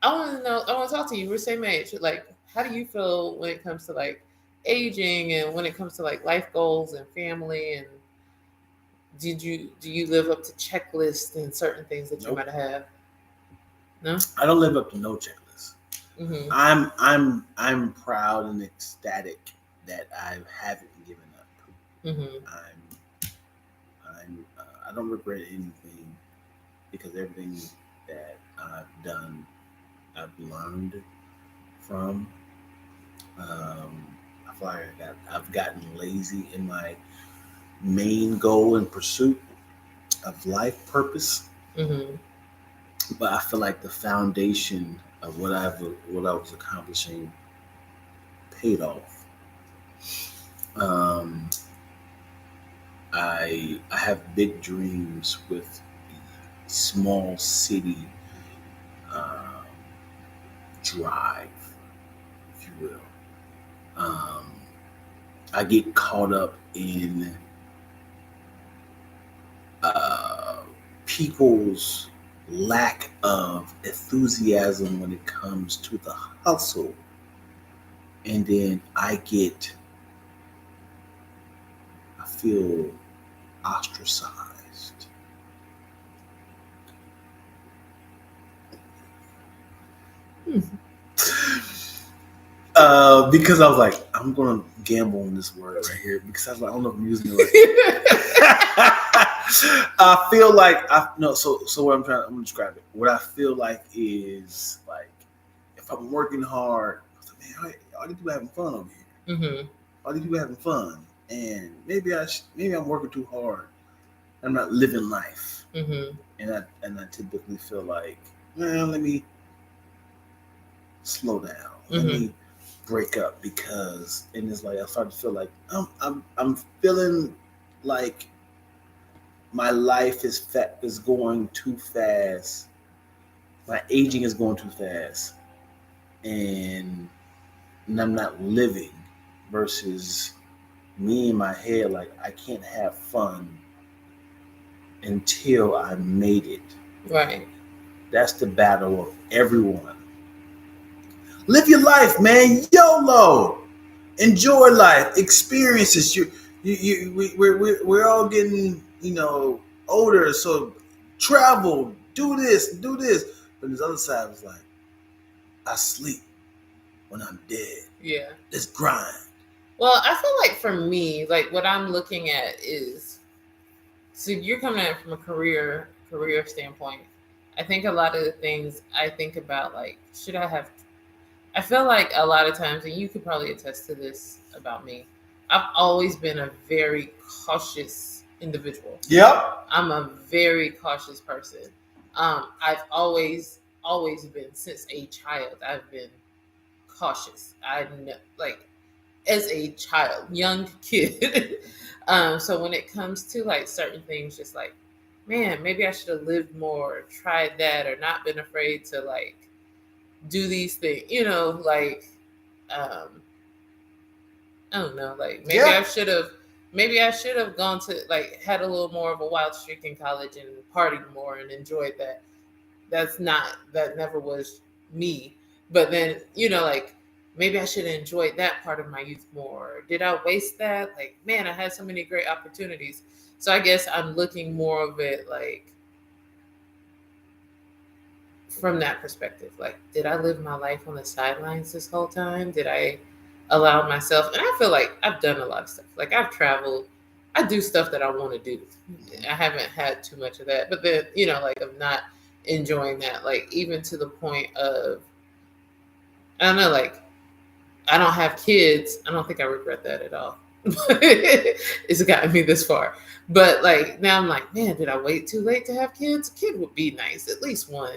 I want to know, I want to talk to you. We're same age. Like, how do you feel when it comes to like aging and when it comes to like life goals and family? And do you live up to checklists and certain things that you might have? No, I don't live up to no checklist. Mm-hmm. I'm proud and ecstatic that I haven't given up. Mm-hmm. I don't regret anything because everything that I've done, I've learned from. I feel like I've gotten lazy in my main goal and pursuit of life purpose. Mm-hmm. But I feel like the foundation of what I was accomplishing paid off. I have big dreams with small city uh, drive, if you will. I get caught up in people's lack of enthusiasm when it comes to the hustle, and then I feel ostracized. Because I was like, I'm gonna gamble on this word right here because I was like, I don't know if I'm using it right. I feel like So what I'm gonna describe it. What I feel like is like, if I'm working hard, I was like, man, all these people having fun over here. Mm-hmm. All these people having fun, and maybe I'm working too hard. I'm not living life, Mm-hmm. and I typically feel like, man, let me slow down. Let me break up because, and it's like I start to feel like I'm feeling like my life is going too fast. My aging is going too fast, and I'm not living. Versus me in my head, like I can't have fun until I made it. Right. That's the battle of everyone. Live your life, man. YOLO. Enjoy life. Experiences. We're all getting, older. So travel. Do this. Do this. But this other side was like, I sleep when I'm dead. Yeah. Let's grind. Well, I feel like for me, like what I'm looking at is, so you're coming at it from a career standpoint. I think a lot of the things I think about, like, should I have, I feel like a lot of times, and you could probably attest to this about me, I've always been a very cautious individual. Yep. I'm a very cautious person. I've always been, since a child, I've been cautious. I know, like, as a child, young kid. So when it comes to like certain things, just like man, maybe I should have lived more, tried that, or not been afraid to like do these things. Um, I don't know, like Yeah. maybe I should have gone to like had a little more of a wild streak in college and partied more and enjoyed that. That never was me. But then, like maybe I should have enjoyed that part of my youth more. Did I waste that? Like, man, I had so many great opportunities. So I guess I'm looking more of it like from that perspective. Like, did I live my life on the sidelines this whole time? Did I allow myself? And I feel like I've done a lot of stuff. Like, I've traveled. I do stuff that I want to do. I haven't had too much of that. But then, like, I'm not enjoying that. Like, even to the point of, I don't know, like, I don't have kids. I don't think I regret that at all. It's gotten me this far. But like now I'm like, man, did I wait too late to have kids? A kid would be nice, at least one.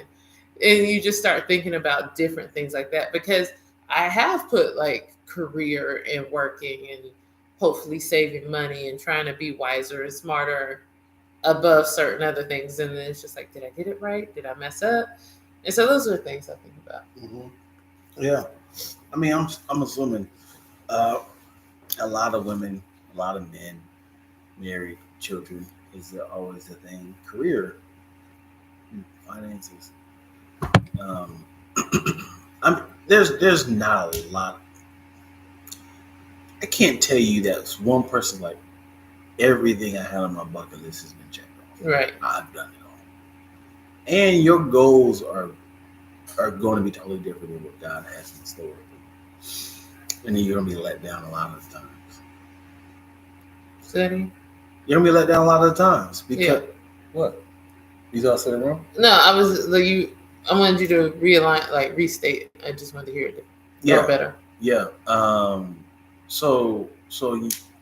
And you just start thinking about different things like that because I have put like career and working and hopefully saving money and trying to be wiser and smarter above certain other things. And then it's just like, did I get it right? Did I mess up? And so those are the things I think about. Mm-hmm. Yeah. I mean, I'm assuming uh, a lot of women, a lot of men, married, children is always the thing. Career, finances. Um, there's not a lot. I can't tell you that one person like everything I had on my bucket list has been checked off. Right. I've done it all, and your goals are going to be totally different than what God has in store. And then you're gonna be let down a lot of the times. Steady. You're gonna be let down a lot of the times because Yeah. What? You thought I said it wrong? No, I was like you. I wanted you to realign, like restate. I just wanted to hear it. Yeah. Better. Yeah.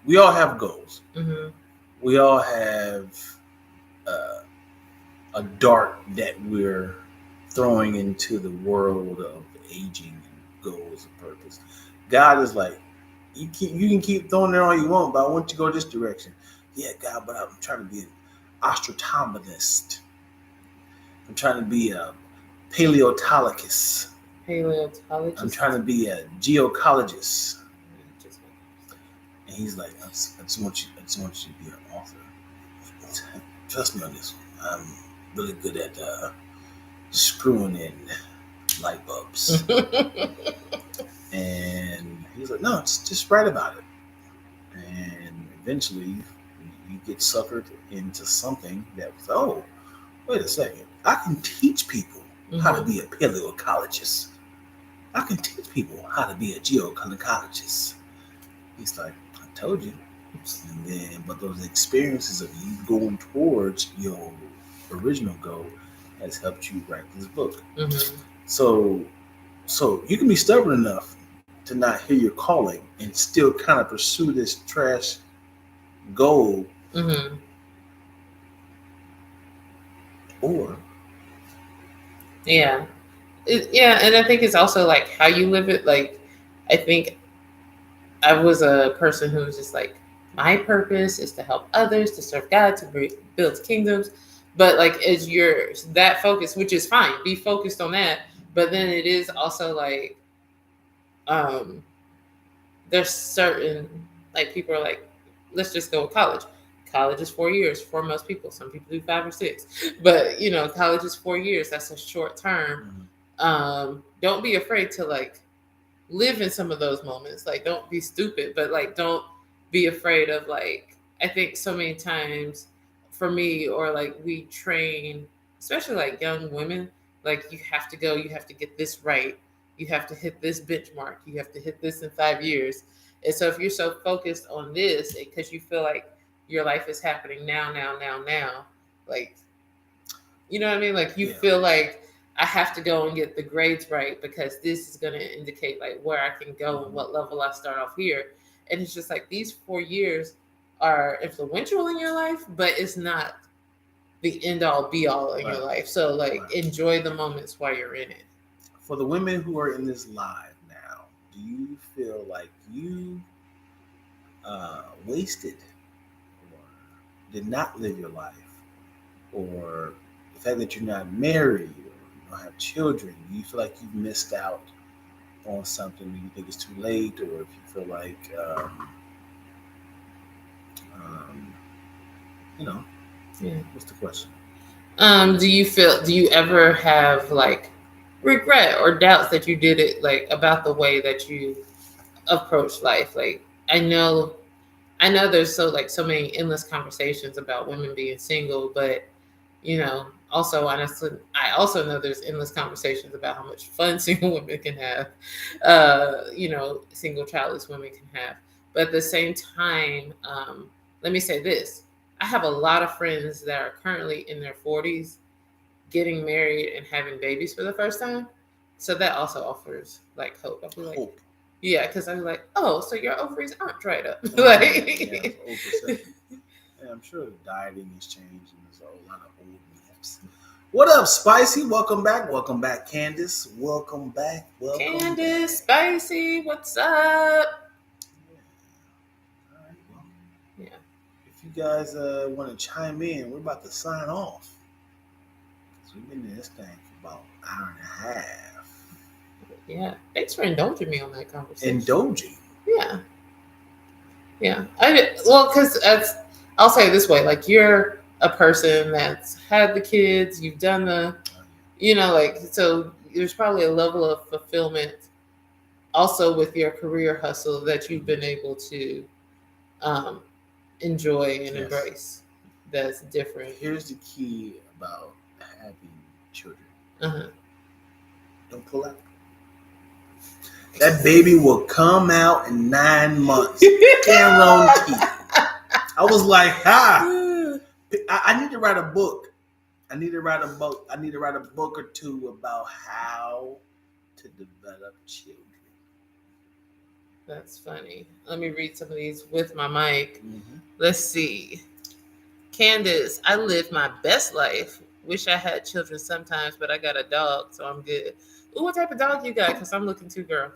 We all have goals. Mm-hmm. We all have a dart that we're throwing into the world of aging and goals and purpose. God is like, you can keep throwing it all you want, but I want you to go this direction. Yeah, God, but I'm trying to be an astronomist. I'm trying to be a paleontologist. Paleontologist. I'm trying to be a geocologist. And he's like, I just want you to be an author. Trust me on this one. I'm really good at screwing in light bulbs. And he's like, no, just write about it. And eventually you get suckered into something that was, oh, wait a second. I can teach people how to be a paleontologist. I can teach people how to be a geocologist. He's like, I told you. And then, but those experiences of you going towards your original goal has helped you write this book. Mm-hmm. So you can be stubborn enough to not hear your calling and still kind of pursue this trash goal. Mm-hmm. Or yeah, and I think it's also like how you live it. Like, I think I was a person who was just like, my purpose is to help others, to serve God, to build kingdoms. But like, as you're that focus, which is fine, be focused on that. But then it is also like, there's certain like people are like, let's just go with college. College is 4 years for most people. Some people do 5 or 6, but college is 4 years. That's a short term. Don't be afraid to like live in some of those moments. Like, don't be stupid, but like, don't be afraid of like, I think so many times for me, or like we train, especially like young women, like you have to go, you have to get this right. You have to hit this benchmark. You have to hit this in 5 years. And so if you're so focused on this, because you feel like your life is happening now, like, you know what I mean? Like you feel like I have to go and get the grades right because this is going to indicate like where I can go and what level I start off here. And it's just like these 4 years are influential in your life, but it's not the end all be all in your life. So like enjoy the moments while you're in it. For the women who are in this live now, do you feel like you wasted or did not live your life or the fact that you're not married or you don't have children, do you feel like you've missed out on something? Do you think it's too late, or if you feel like, um, you know, Yeah. what's the question? Do you ever have like regret or doubts that you did it like about the way that you approach life? Like I know there's so many endless conversations about women being single, but also honestly, I also know there's endless conversations about how much fun single women can have, single childless women can have. But at the same time, let me say this: I have a lot of friends that are currently in their 40s getting married and having babies for the first time. So that also offers like hope. I'll be like, Hope. yeah, because I'm like, oh, so your ovaries aren't dried up. Yeah, Like, old perception. Yeah, I'm sure the dieting has changed and there's a lot of old myths. What up, Spicy? Welcome back. Welcome back, Candace. Welcome back. Welcome Candace, back. Spicy, what's up? Yeah. All right, well, Yeah. if you guys want to chime in, we're about to sign off. So we've been in this thing for about an hour and a half. Yeah. Thanks for indulging me on that conversation. Indulging. Yeah. Yeah. Because I'll say it this way: like you're a person that's had the kids, you've done so there's probably a level of fulfillment also with your career hustle that you've been able to um, enjoy and Yes. embrace. That's different. Here's the key about having children. Uh-huh. Don't pull out. That baby will come out in 9 months. Guaranteed. I was like, I need to write a book. I need to write a book or two about how to develop children. That's funny. Let me read some of these with my mic. Mm-hmm. Let's see. Candace, I live my best life. Wish I had children sometimes, but I got a dog, so I'm good. Ooh, what type of dog you got? Because I'm looking too, girl.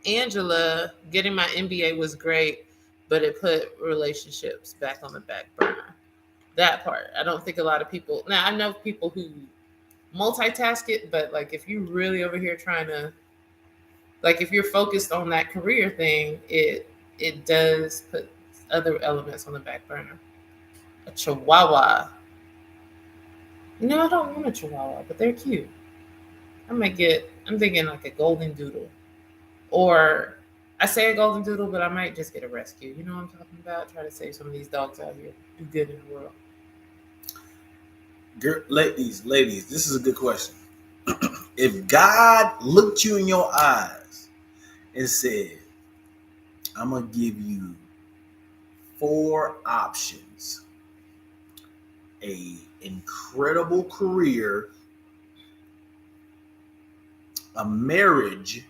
Angela, getting my MBA was great, but it put relationships back on the back burner. That part. I don't think a lot of people. Now, I know people who multitask it, but like if you really over here trying to, like if you're focused on that career thing, it does put other elements on the back burner. A chihuahua. No, I don't want a chihuahua, but they're cute. I'm thinking like a golden doodle. Or I say a golden doodle, but I might just get a rescue. You know what I'm talking about? Try to save some of these dogs out here. Do good in the world. Ladies, this is a good question. If God looked you in your eyes and said, I'm going to give you 4 options: a incredible career, a marriage,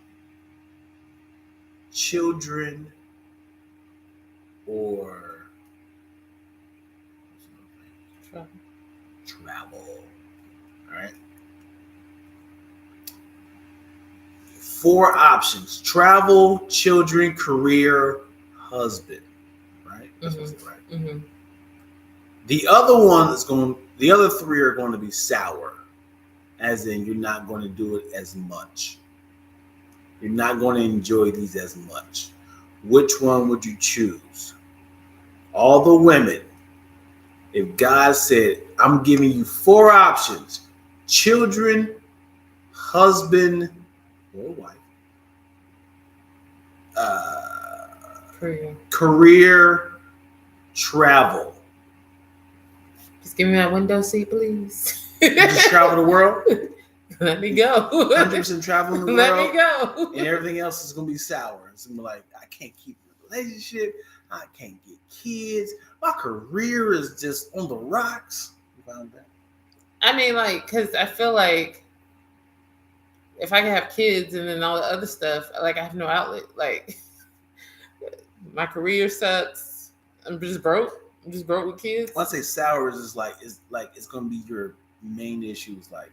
children, or travel. All right. 4 options: travel, children, career, husband. Right? That's what's it, right? Mm-hmm. The other 3 are going to be sour, as in you're not going to do it as much. You're not going to enjoy these as much. Which one would you choose? All the women, if God said, I'm giving you 4 options: children, husband, or wife, career, travel. Just give me that window seat, please. You just travel the world? Let me go. 100% traveling the world. Let me go. And everything else is going to be sour. It's going to be like, I can't keep a relationship. I can't get kids. My career is just on the rocks. You found that? I mean, like, because I feel like if I can have kids and then all the other stuff, like, I have no outlet. Like, my career sucks. I'm just broke. I'm just broke with kids. When I say sour, is like it's going to be your main issue. Is like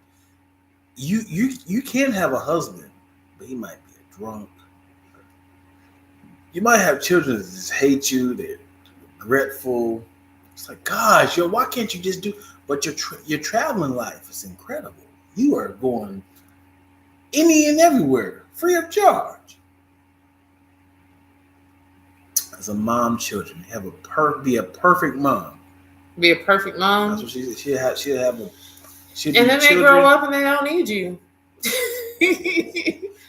you can have a husband, but he might be a drunk. You might have children that just hate you. They're regretful. It's like, gosh, yo, why can't you just do? But your traveling life is incredible. You are going any and everywhere, free of charge. As a mom, children have be a perfect mom. Be a perfect mom. That's what she said. She'll have a. And then they grow up and they don't need you.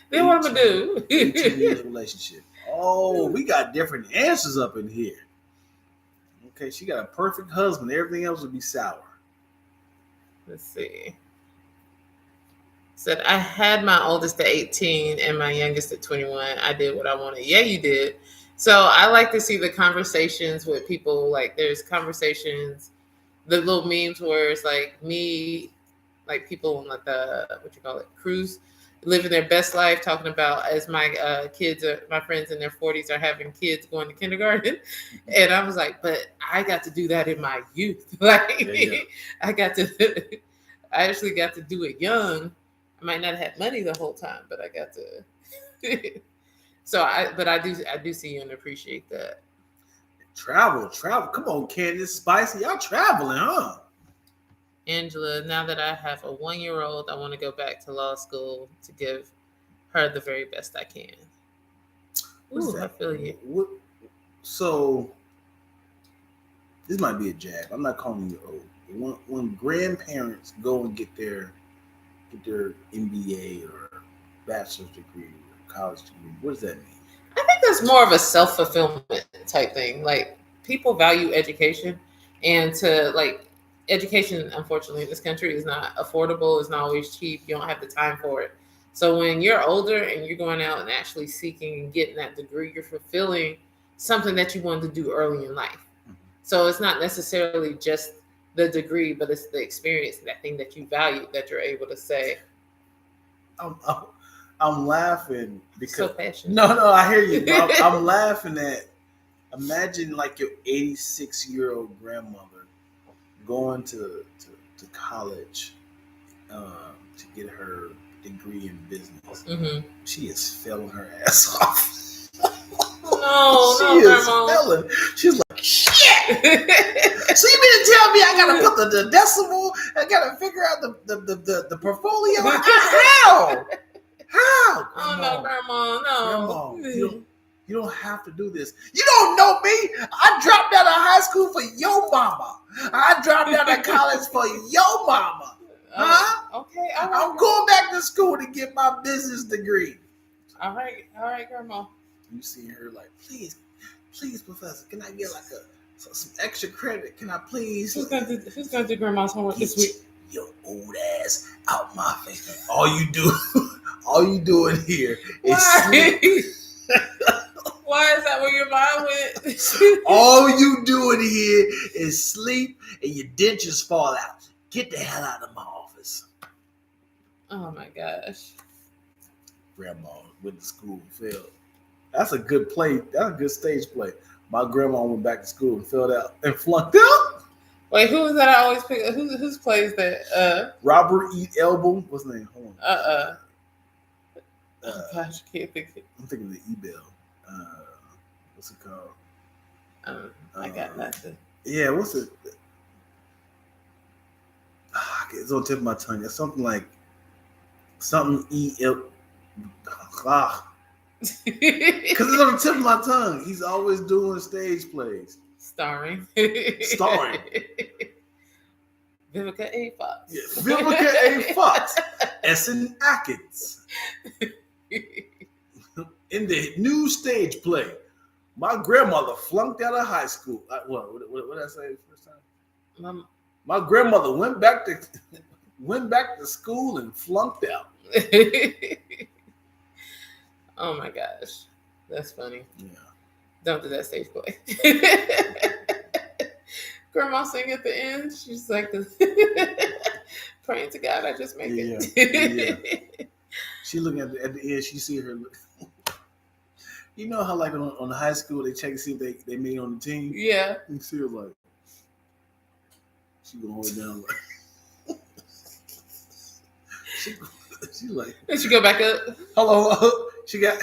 Then what am I do? 18 years relationship. Oh, we got different answers up in here. Okay, she got a perfect husband. Everything else would be sour. Let's see. Said, I had my oldest at 18 and my youngest at 21. I did what I wanted. Yeah, you did. So I like to see the conversations with people. Like there's conversations, the little memes where it's like me, like people on like the, cruise, living their best life, talking about as my my friends in their 40s are having kids going to kindergarten. And I was like, but I got to do that in my youth. Like yeah. I actually got to do it young. I might not have had money the whole time, but I got to. So I do see you and appreciate that. Travel. Come on, Candace, Spicy, y'all traveling, huh? Angela, now that I have a 1-year-old, I want to go back to law school to give her the very best I can. Ooh, I feel you. So this might be a jab. I'm not calling you old. When grandparents go and get their MBA or bachelor's degree or college degree, what does that mean? I think that's more of a self-fulfillment type thing. Like people value education, and education, unfortunately, in this country is not affordable. It's not always cheap. You don't have the time for it. So when you're older and you're going out and actually seeking and getting that degree, you're fulfilling something that you wanted to do early in life. Mm-hmm. So it's not necessarily just the degree, but it's the experience, that thing that you value, that you're able to say. I'm laughing because so passionate. No, I hear you. I'm laughing at. Imagine like your 86-year-old grandmother going to college to get her degree in business. Mm-hmm. She is failing her ass off. She is failing. She's like, shit. So you mean to tell me I gotta put the decimal? I gotta figure out the portfolio? How? Oh no, Grandma, no. Grandma, you don't have to do this. You don't know me. I dropped out of high school for your mama. I dropped out of college for your mama. Huh? Okay. I'm going back to school to get my business degree. All right, Grandma. You see her like, please, Professor, can I get like some extra credit? Can I please? Who's gonna do Grandma's homework this week? Your old ass out my face. All you doing here is sleep. Why is that where your mind went? All you doing here is sleep and your dentures fall out. Get the hell out of my office. Oh my gosh. Grandma went to school and failed. That's a good play. That's a good stage play. My grandma went back to school and failed out and flunked out. Wait, who was that? I always pick. Whose plays that? Robert E. Elbow. What's his name? Hold on. Oh gosh, I can't think of it. I'm thinking of the E-Bell. What's it called? I got nothing. Yeah, what's it? It's on the tip of my tongue. It's something like E-L. Because it's on the tip of my tongue. He's always doing stage plays. Starring. Vivica A. Fox. Yeah, Vivica A. Fox. Essen Atkins. In the new stage play, my grandmother flunked out of high school. What did I say the first time? My grandmother went back to school and flunked out. Oh my gosh, that's funny. Yeah. Don't do that stage play. Grandma sing at the end. She's like praying to God, I just make it. Yeah. She looking at the end. She see her. You know how like on the high school they check to see if they made on the team. Yeah. You see her like she gonna hold it down like. She like. Did she go back up? Hello. She got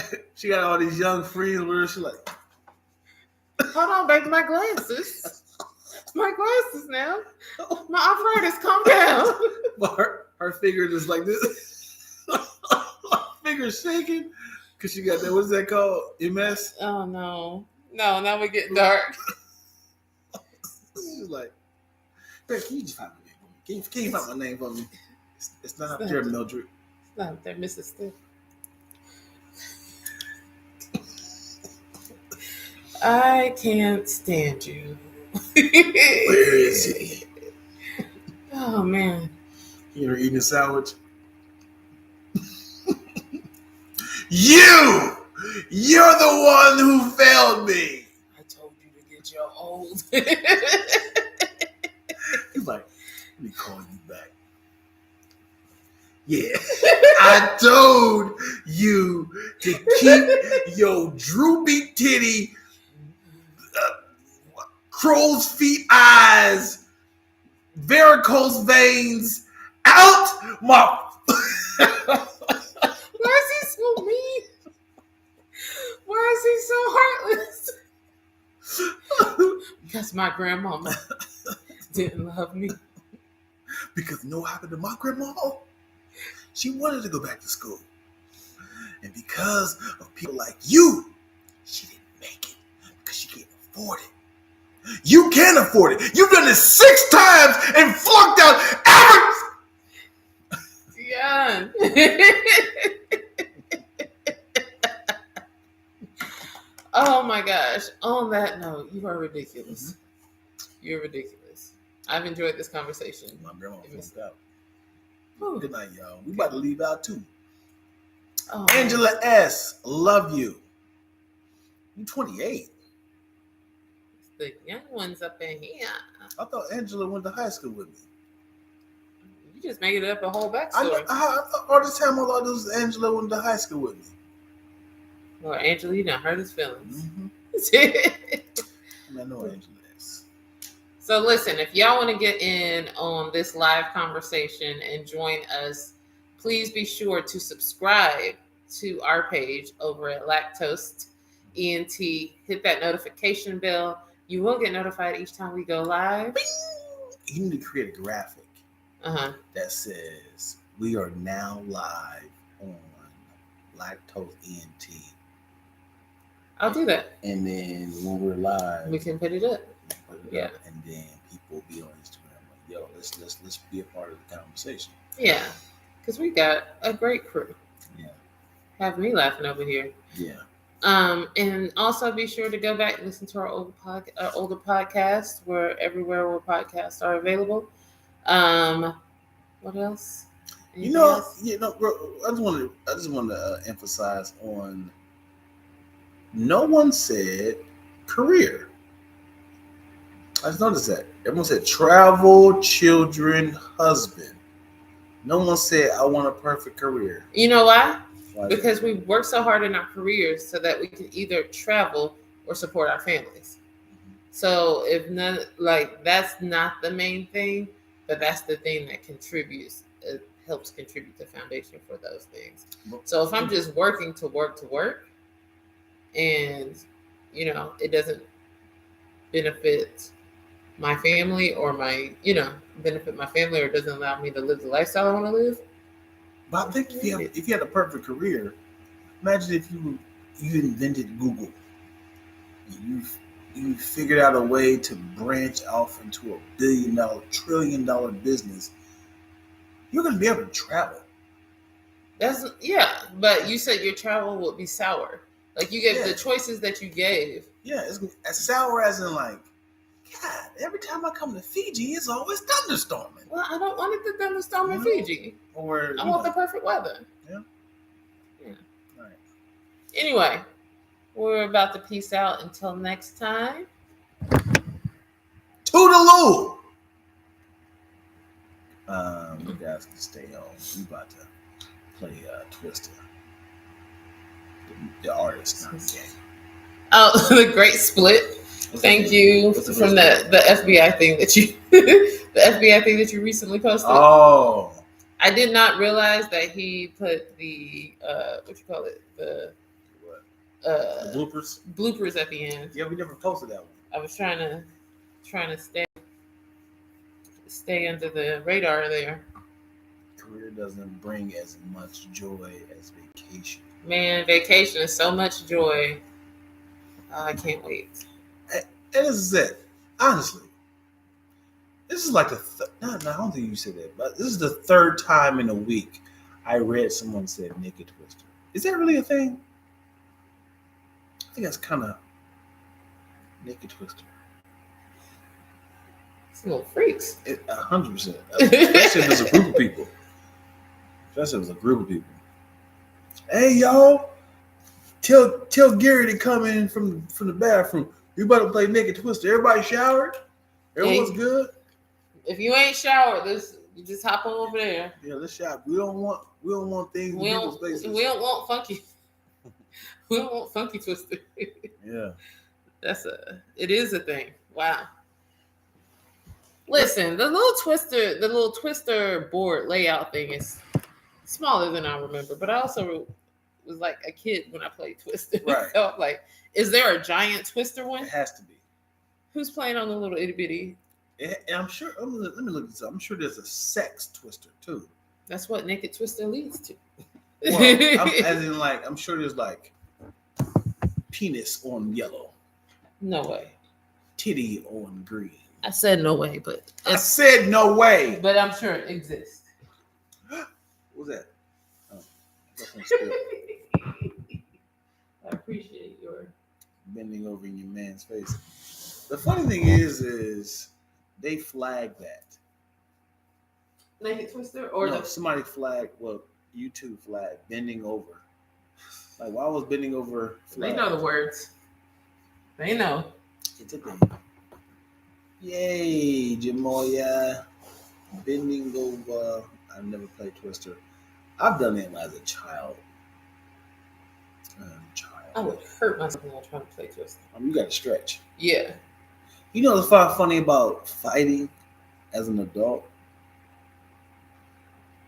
all these young friends with her. She like. Hold on, baby, my glasses. lost my glasses now. My arthritis, calm down. But her finger is like this. Finger shaking because she got that. What's that called? MS. Oh no, now we get dark. She's like, "Can you just find my name for me? Can you find my name for me? It's not up there, Mildred. It's not up there, Mrs. Stiff. I can't stand you. Where is he? Oh man. You're eating a sandwich. You're the one who failed me. I told you to get your hold. He's like, let me call you back. Yeah, I told you to keep your droopy titty, crow's feet eyes, varicose veins out my. Why is he so mean? Why is he so heartless? Because my grandmama didn't love me. Because you know what happened to my grandma? She wanted to go back to school. And because of people like you, she didn't make it because she can't afford it. You can afford it. You've done it 6 times and flunked out Dion. Oh my gosh. On that note, you are ridiculous. You're ridiculous. I've enjoyed this conversation. My grandma flunked out. Ooh. Good night, y'all. We about to leave out too. Oh, Angela S. Love you. You 28. the young ones up in here. I thought Angela went to high school with me. You just made it up a whole I backstory. all this time I thought it was Angela went to high school with me. Well, Angela, you done hurt his feelings. Mm-hmm. I know Angela is. So listen, if y'all want to get in on this live conversation and join us, please be sure to subscribe to our page over at Lacktoast ENT. Hit that notification bell. You will get notified each time we go live. You need to create a graphic that says we are now live on Lacktoast ENT. I'll do that. And then when we're live, We can put it up. Yeah. And then people will be on Instagram like, yo, let's be a part of the conversation. Yeah. Because we got a great crew. Yeah. Have me laughing over here. Yeah. And also be sure to go back and listen to our older podcast, everywhere where podcasts are available. What else? Anything else? I just want to emphasize on. No one said career. I just noticed that everyone said travel, children, husband. No one said I want a perfect career. You know why? Why? Because we work so hard in our careers so that we can either travel or support our families. So if none, that's not the main thing, but that's the thing that contributes. It helps contribute the foundation for those things. So if I'm just working to work, and it doesn't benefit my family or benefit my family, or doesn't allow me to live the lifestyle I want to live. But I think if you had a perfect career, imagine if you invented Google. You figured out a way to branch off into $1 billion, $1 trillion business. You're going to be able to travel. But you said your travel would be sour. Like you gave the choices that you gave. Yeah, it's as sour as in God, every time I come to Fiji, it's always thunderstorming. Well, I don't want it to thunderstorm in Fiji. I want the perfect weather. Yeah. All right. Anyway, we're about to peace out until next time. Toodaloo! You guys can stay home. We about to play Twister. The artist, not the game. Oh, the great split. Thank you from the FBI thing that you the FBI thing that you recently posted. Oh. I did not realize that he put the the bloopers at the end. Yeah, we never posted that one. I was trying to stay stay under the radar there. Career doesn't bring as much joy as vacation. Man, vacation is so much joy. Oh, I can't wait. And this is it. Honestly, this is like the no, I don't think you said that, but this is the third time in a week I read someone said naked twister. Is that really a thing? I think that's kind of naked twister. Some little freaks. 100%. Especially if it's a group of people. Hey, y'all. Tell Gary to come in from the bathroom. We about to play naked twister. Everybody showered? Everyone's good? If you ain't showered, you just hop on over there. Yeah, let's shower. We don't want things in people's faces. We don't want funky. We don't want funky twister. Yeah. It is a thing. Wow. Listen, the little twister board layout thing is smaller than I remember, but I also was like a kid when I played Twister. Right. So I'm like, is there a giant Twister one? It has to be. Who's playing on the little itty bitty? I'm sure. Let me look this up. I'm sure there's a sex twister too. That's what naked Twister leads to. Well, I'm sure there's like penis on yellow. No way. Titty on green. I said no way, but I said no way. But I'm sure it exists. What was that? Oh, I appreciate your bending over in your man's face. The funny thing is they flagged that. naked Twister, or no, somebody flagged. Well, YouTube flagged bending over. Like, why was bending over flagged? They know the words. They know. It's a thing. Yay, Jamoya. Bending over. I've never played Twister. I've done it as a child. I would hurt myself when I trying to play Twister. You got to stretch. Yeah. You know what's funny about fighting as an adult?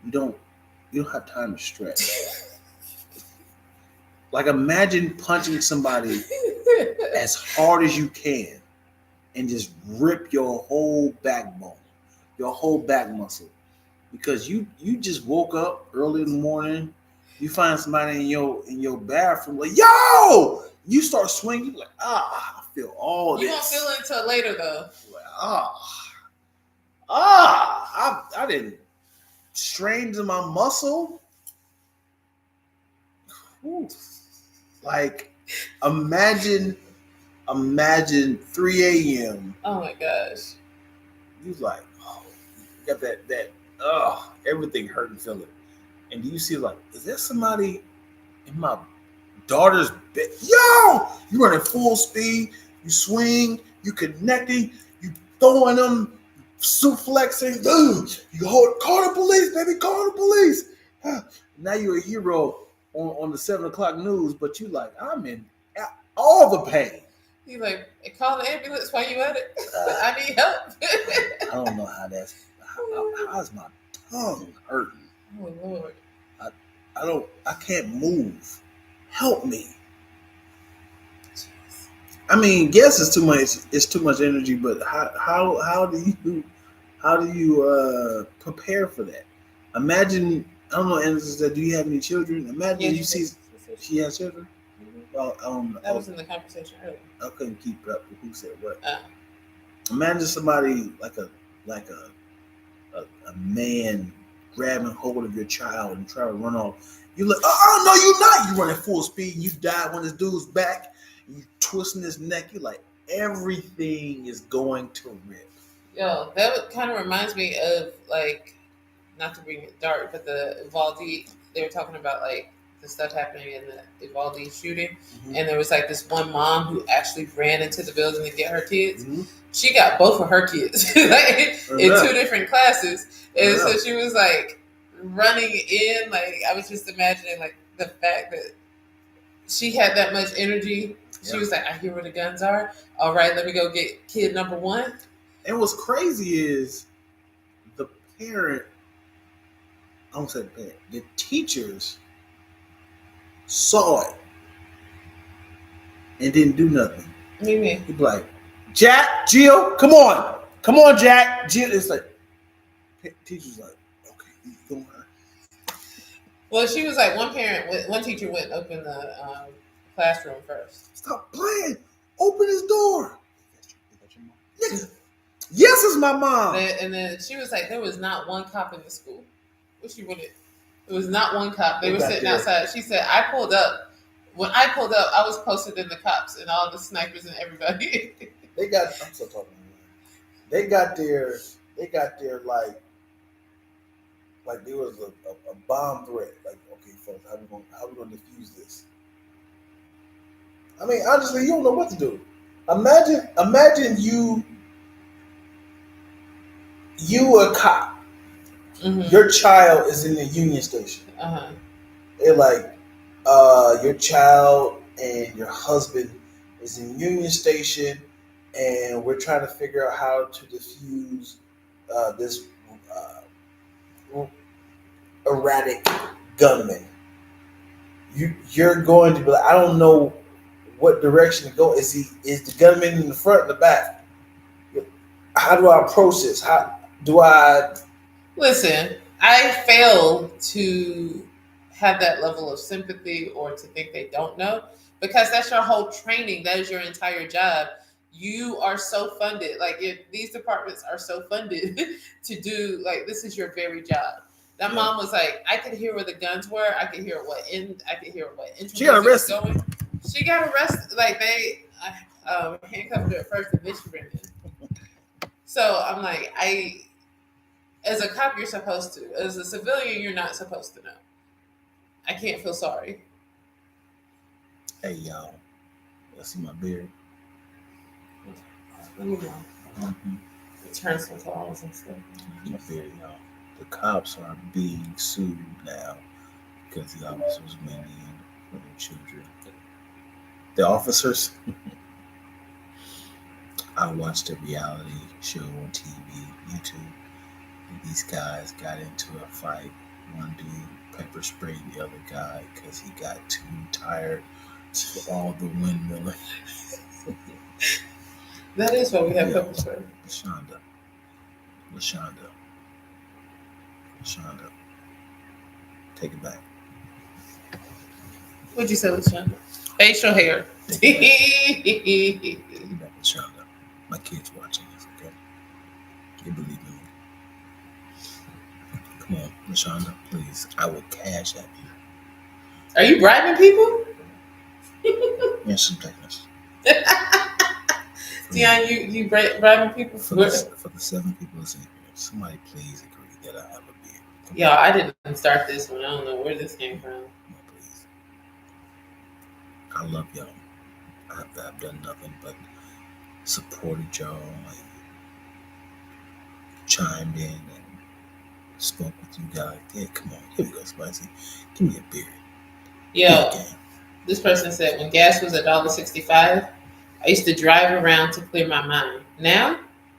You don't have time to stretch. Like, imagine punching somebody as hard as you can and just rip your whole backbone, your whole back muscle. Because you just woke up early in the morning, you find somebody in your bathroom, like, yo! You start swinging, like, I feel all this. You won't feel it until later, though. Like, I didn't strain to my muscle. Whew. Like, imagine 3 a.m. Oh my gosh. You like, you got that everything hurt and feeling. And you see, like, is there somebody in my daughter's bed? Yo! You running full speed, you swing, you connecting, you throwing them, suplexing, you call the police, baby, call the police. Now you're a hero on the 7 o'clock news, but you like, I'm in all the pain. You like, call the ambulance while you at it. I need help. I don't know how's my tongue hurting. Oh Lord. I can't move. Help me. I mean, guess it's too much energy, but how do you prepare for that? Imagine, I don't know, Anderson, do you have any children? Imagine you see she has children. Well, that was in the conversation earlier. I couldn't keep up with who said what. Imagine somebody like a man grabbing hold of your child and trying to run off. You're like, oh no, you're not. You running full speed. And you die when this dude's back. You twisting his neck. You're like, everything is going to rip. Yo, that kind of reminds me of, like, not to bring it dark, but the Uvalde. They were talking about, like, the stuff happening in the Uvalde shooting, and there was like this one mom who actually ran into the building to get her kids. She got both of her kids like, in 2 different classes, and so she was like running in. Like, I was just imagining, like, the fact that she had that much energy. She was like, I hear where the guns are. All right, let me go get kid number 1. And what's crazy is the parent. I don't say the parent. The teachers saw it and didn't do nothing. What do you mean? He'd be like, Jack, Jill, come on, Jack. Jill, it's like, teacher's like, okay, you going? Well, she was like, one teacher went and opened the classroom first. Stop playing. Open his door. Yes, it's my mom. And then she was like, there was not one cop in the school. Well, she wouldn't. There was not one cop. They were sitting outside. She said, I pulled up. When I pulled up, I was closer than the cops and all the snipers and everybody. I'm still talking. They got there like there was a bomb threat. Like, okay, folks, how we gonna defuse this? I mean, honestly, you don't know what to do. Imagine you a cop. Mm-hmm. Your child is in the Union Station. Uh-huh. They're like, your child and your husband is in Union Station, and we're trying to figure out how to defuse this erratic gunman. You're going to be like, I don't know what direction to go. Is the gunman in the front or the back? How do I approach this? How do I listen? I fail to have that level of sympathy or to think they don't know, because that's your whole training. That is your entire job. You are so funded. Like, if these departments are so funded to do, like, this is your very job. That mom was like, I could hear where the guns were. I could hear what entrance she got arrested. Going. She got arrested. Like, they handcuffed her at first and then she ran in. So I'm like, as a cop, you're supposed to. As a civilian, you're not supposed to know. I can't feel sorry. Hey, y'all. Y'all see my beard? Let me know. Mm-hmm. Turn some calls and stuff. My beard, y'all. The cops are being sued now because the officers went in for their children. The officers. I watched a reality show on TV, YouTube, and these guys got into a fight. One dude pepper sprayed the other guy because he got too tired for all the windmilling. That is why we have pepper spray. LaShonda. Take it back. What'd you say, LaShonda? Facial hair. Take it back, LaShonda. My kids watching this, okay? You believe in me. Come on, LaShonda, please. I will cash at you. Are you bribing people? Yes, some techniques. Dion, you bribing people? For the 7 people listening here, somebody please agree that I have a beard. Yo, I didn't start this one. I don't know where this came from. No, please. I love y'all. I've done nothing but supported y'all, like, chimed in and spoke with you guys. Yeah, come on. Here we go, Spicy. Give me a beard. Yo, this person said, when gas was $1.65, I used to drive around to clear my mind. Now,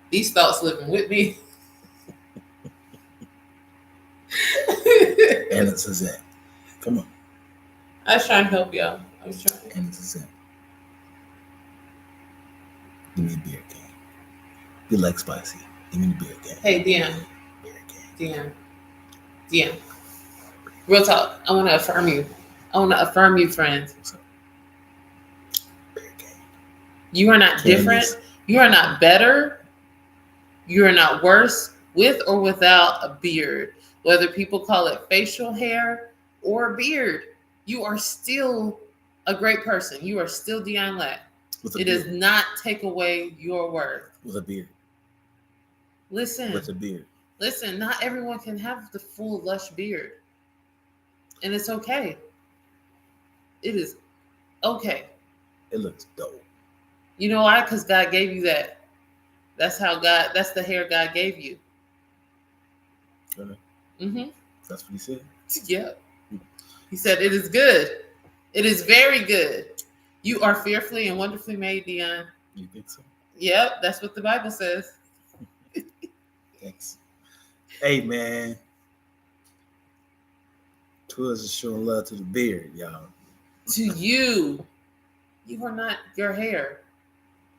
these thoughts living with me. And it's a Zach. Come on. I was trying to help y'all. I was trying. And it's a Zach. Give me a beer can. You like spicy. Give me the beer can. Hey, Dion. Beer can. Dion. Real talk. I want to affirm you. Friends. What's up? Beer can. You are not different. You are not better. You are not worse with or without a beard. Whether people call it facial hair or a beard, you are still a great person. You are still Dion Lack. It does not take away your worth. With a beard. Listen. With a beard. Listen, not everyone can have the full lush beard. And it's okay. It is okay. It looks dope. You know why? Because God gave you that. That's the hair God gave you. Okay. Mm-hmm. That's what he said? Yeah. He said, it is good. It is very good. You are fearfully and wonderfully made, Dion. You think so? Yep, that's what the Bible says. Thanks. Hey, man. Twilla's just showing love to the beard, y'all. To you. You are not your hair.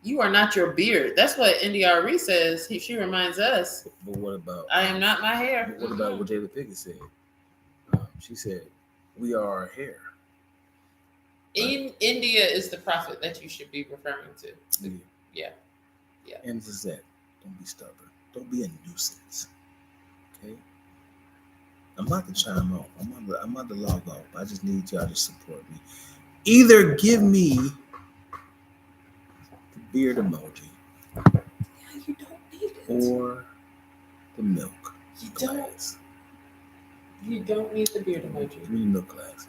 You are not your beard. That's what NDRE says. She reminds us. But what about? I am not my hair. What about what Jada Pinkett said? She said, "We are our hair." In India is the prophet that you should be referring to. Yeah. And this is that. Don't be stubborn. Don't be a nuisance. Okay. I'm about to chime off. I'm about to log off. I just need y'all to support me. Either give me the beard emoji. Yeah, you don't need it. Or the milk. You don't. You don't need the beard emoji. Give me the milk glass.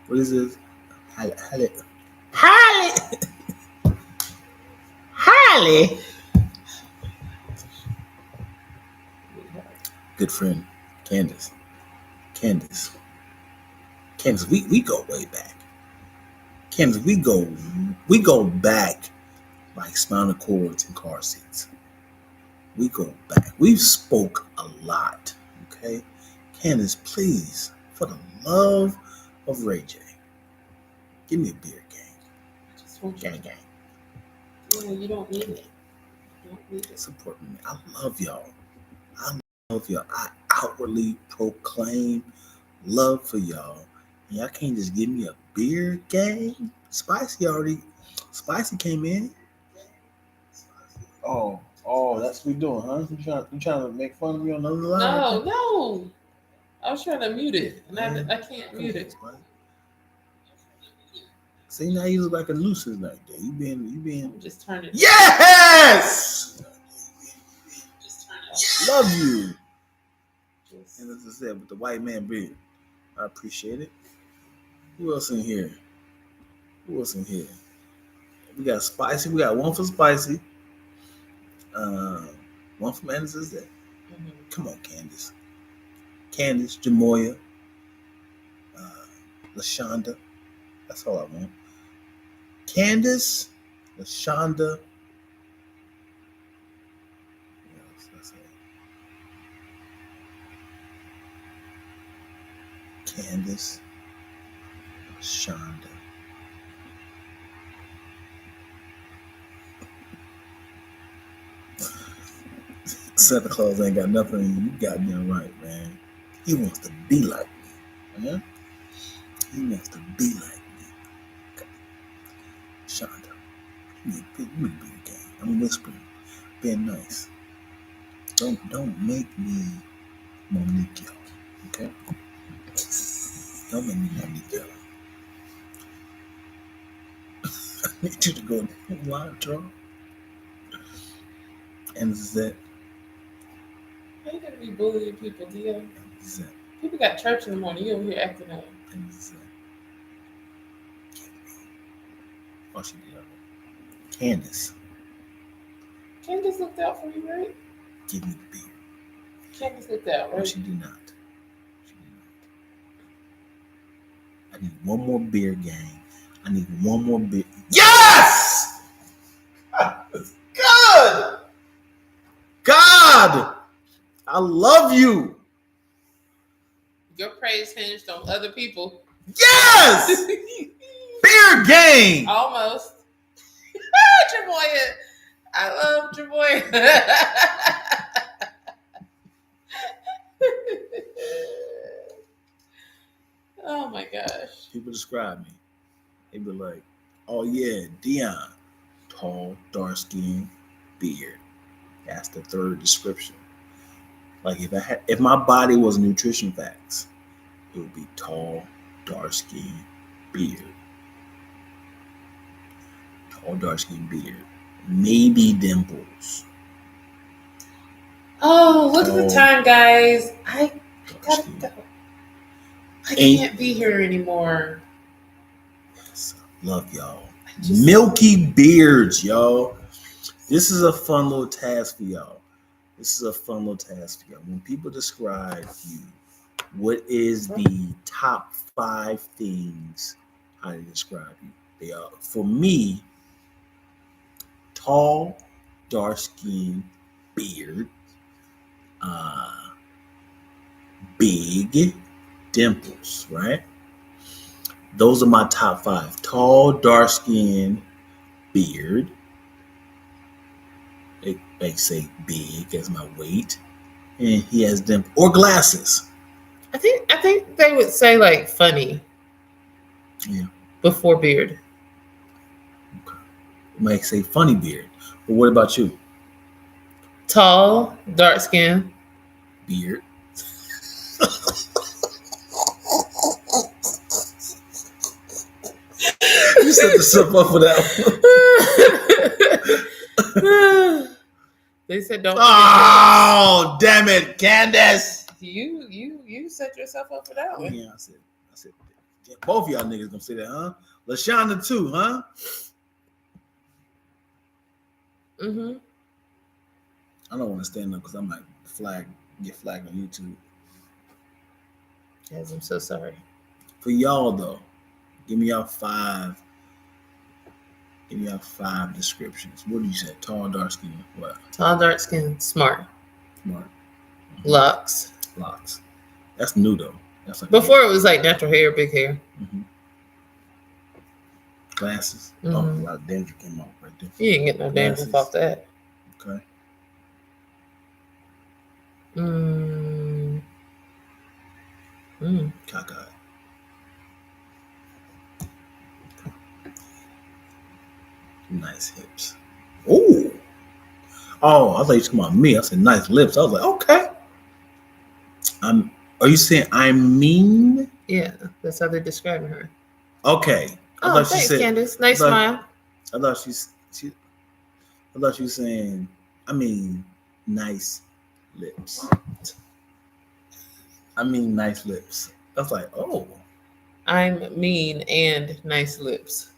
What is this? Holly. Good friend, Candace, we go way back. Candace, we go back like spinal cords and car seats. We go back. We've spoke a lot. Okay, Candace, please, for the love of Ray J, give me a beer gang. I just want gang. Yeah, you don't need it. You don't need it. Support me. I love y'all. I outwardly proclaim love for y'all. And y'all can't just give me a beer gang. Spicy came in. Oh, that's what we doing, huh? You trying to make fun of me on another line? No. I was trying to mute it, and I can't mute it. See, now you look like a nuisance like that. You being just turn it. Yes! Love you. And as I said, with the white man beard, I appreciate it. Who else in here? We got Spicy. We got one for Spicy. One from Anderson. Mm-hmm. Come on, Candace, Jamoya, LaShonda. That's all I want. Candace, LaShonda. Candace, Shonda. Santa Claus ain't got nothing. You got me right, man. He wants to be like me. Yeah? He wants to be like me. Okay. Shonda, you be a game. I'm whispering, being nice. Don't make me Monique, y'all. Okay. Don't make me Monique, y'all. I need you to go live, draw. And this is it. How you gonna be bullying people, Dion? People got church in the morning. You over here acting up. And this is it. Oh, she did. Candace looked out for you, right? Give me the beer. Candace looked out, right? No, she did not. I need one more beer, gang. I need one more beer. Yes! Good! God! I love you. Your praise hinged on other people. Yes! Beer gang! Almost. Jamoya. I love Jamoya. Oh my gosh. People describe me. They be like, oh yeah, Dion. Tall, dark skin, beard. That's the third description. Like if my body was nutrition facts, it would be tall, dark skin, beard. Tall, dark skin, beard. Maybe dimples. Oh, look at the time, guys. I gotta go. I can't be here anymore. Yes, love y'all. Milky beards, y'all. This is a fun little task for y'all. When people describe you, what is the top 5 things how they describe you? They are, for me, tall, dark skin, beard, big dimples, right? Those are my top 5. Tall, dark skin, beard, It may say big as my weight, and he has them or glasses. I think they would say like funny. Yeah. Before beard. Okay. It might say funny beard. But what about you? Tall, dark skin. Beard. You set yourself up for that one. They said don't. Oh, damn it, Candace! You set yourself up for that one. Yeah, I said, yeah, both of y'all niggas gonna say that, huh? Lashonda too, huh? Mm-hmm. I don't want to stand up because I might get flagged on YouTube. Yes, I'm so sorry. For y'all though, give me y'all five descriptions. What do you say? Tall, dark skin. What? Tall, dark skin, smart. Smart. Mm-hmm. Locks. That's new though. That's like before it was like natural hair, big hair. Mm-hmm. Glasses. Mm-hmm. Oh, a lot of dandruff came off right there. You didn't get no dandruff off that. Okay. Cockeyed. Nice hips. Ooh. Oh, I thought you were talking about me. I said nice lips. I was like, okay. Are you saying I'm mean? Yeah, that's how they're describing her. Okay. Oh, thanks, Candace. Nice smile. I thought she was saying, I mean, nice lips. I mean, nice lips. I was like, oh. I'm mean and nice lips.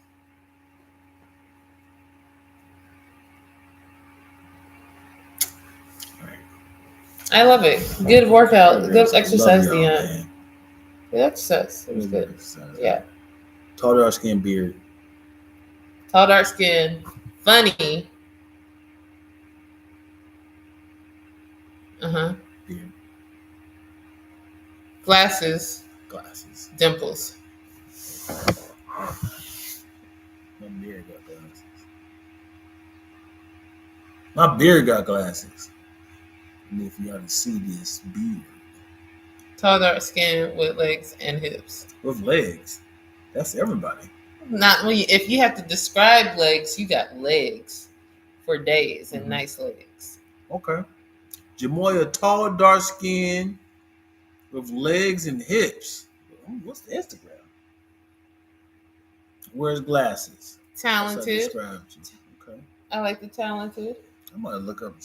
I love it. Good workout. Good exercise, Dion. Good exercise. It was good. Yeah. Tall, dark skin, beard. Tall, dark skin. Funny. Uh-huh. Beard. Glasses. Dimples. My beard got glasses. My beard got glasses. And if you had to see this beard. Tall, dark skin with legs and hips. With legs? That's everybody. Not when if you have to describe legs, you got legs for days and nice legs. Okay. Jamoya, tall, dark skin with legs and hips. What's the Instagram? Wears glasses. Talented. Okay. I like the talented. I'm gonna look up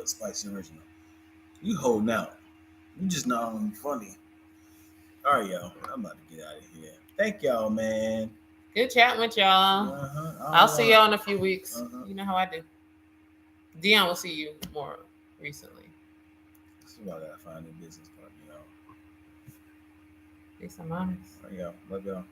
Spicy Original. You holding out. You just not only funny. All right, y'all. I'm about to get out of here. Thank y'all, man. Good chatting with y'all. I'll see y'all in a few weeks. You know how I do. Dion will see you more recently. This is why I gotta find a business partner, y'all. Peace and honest. All right, y'all. Love y'all.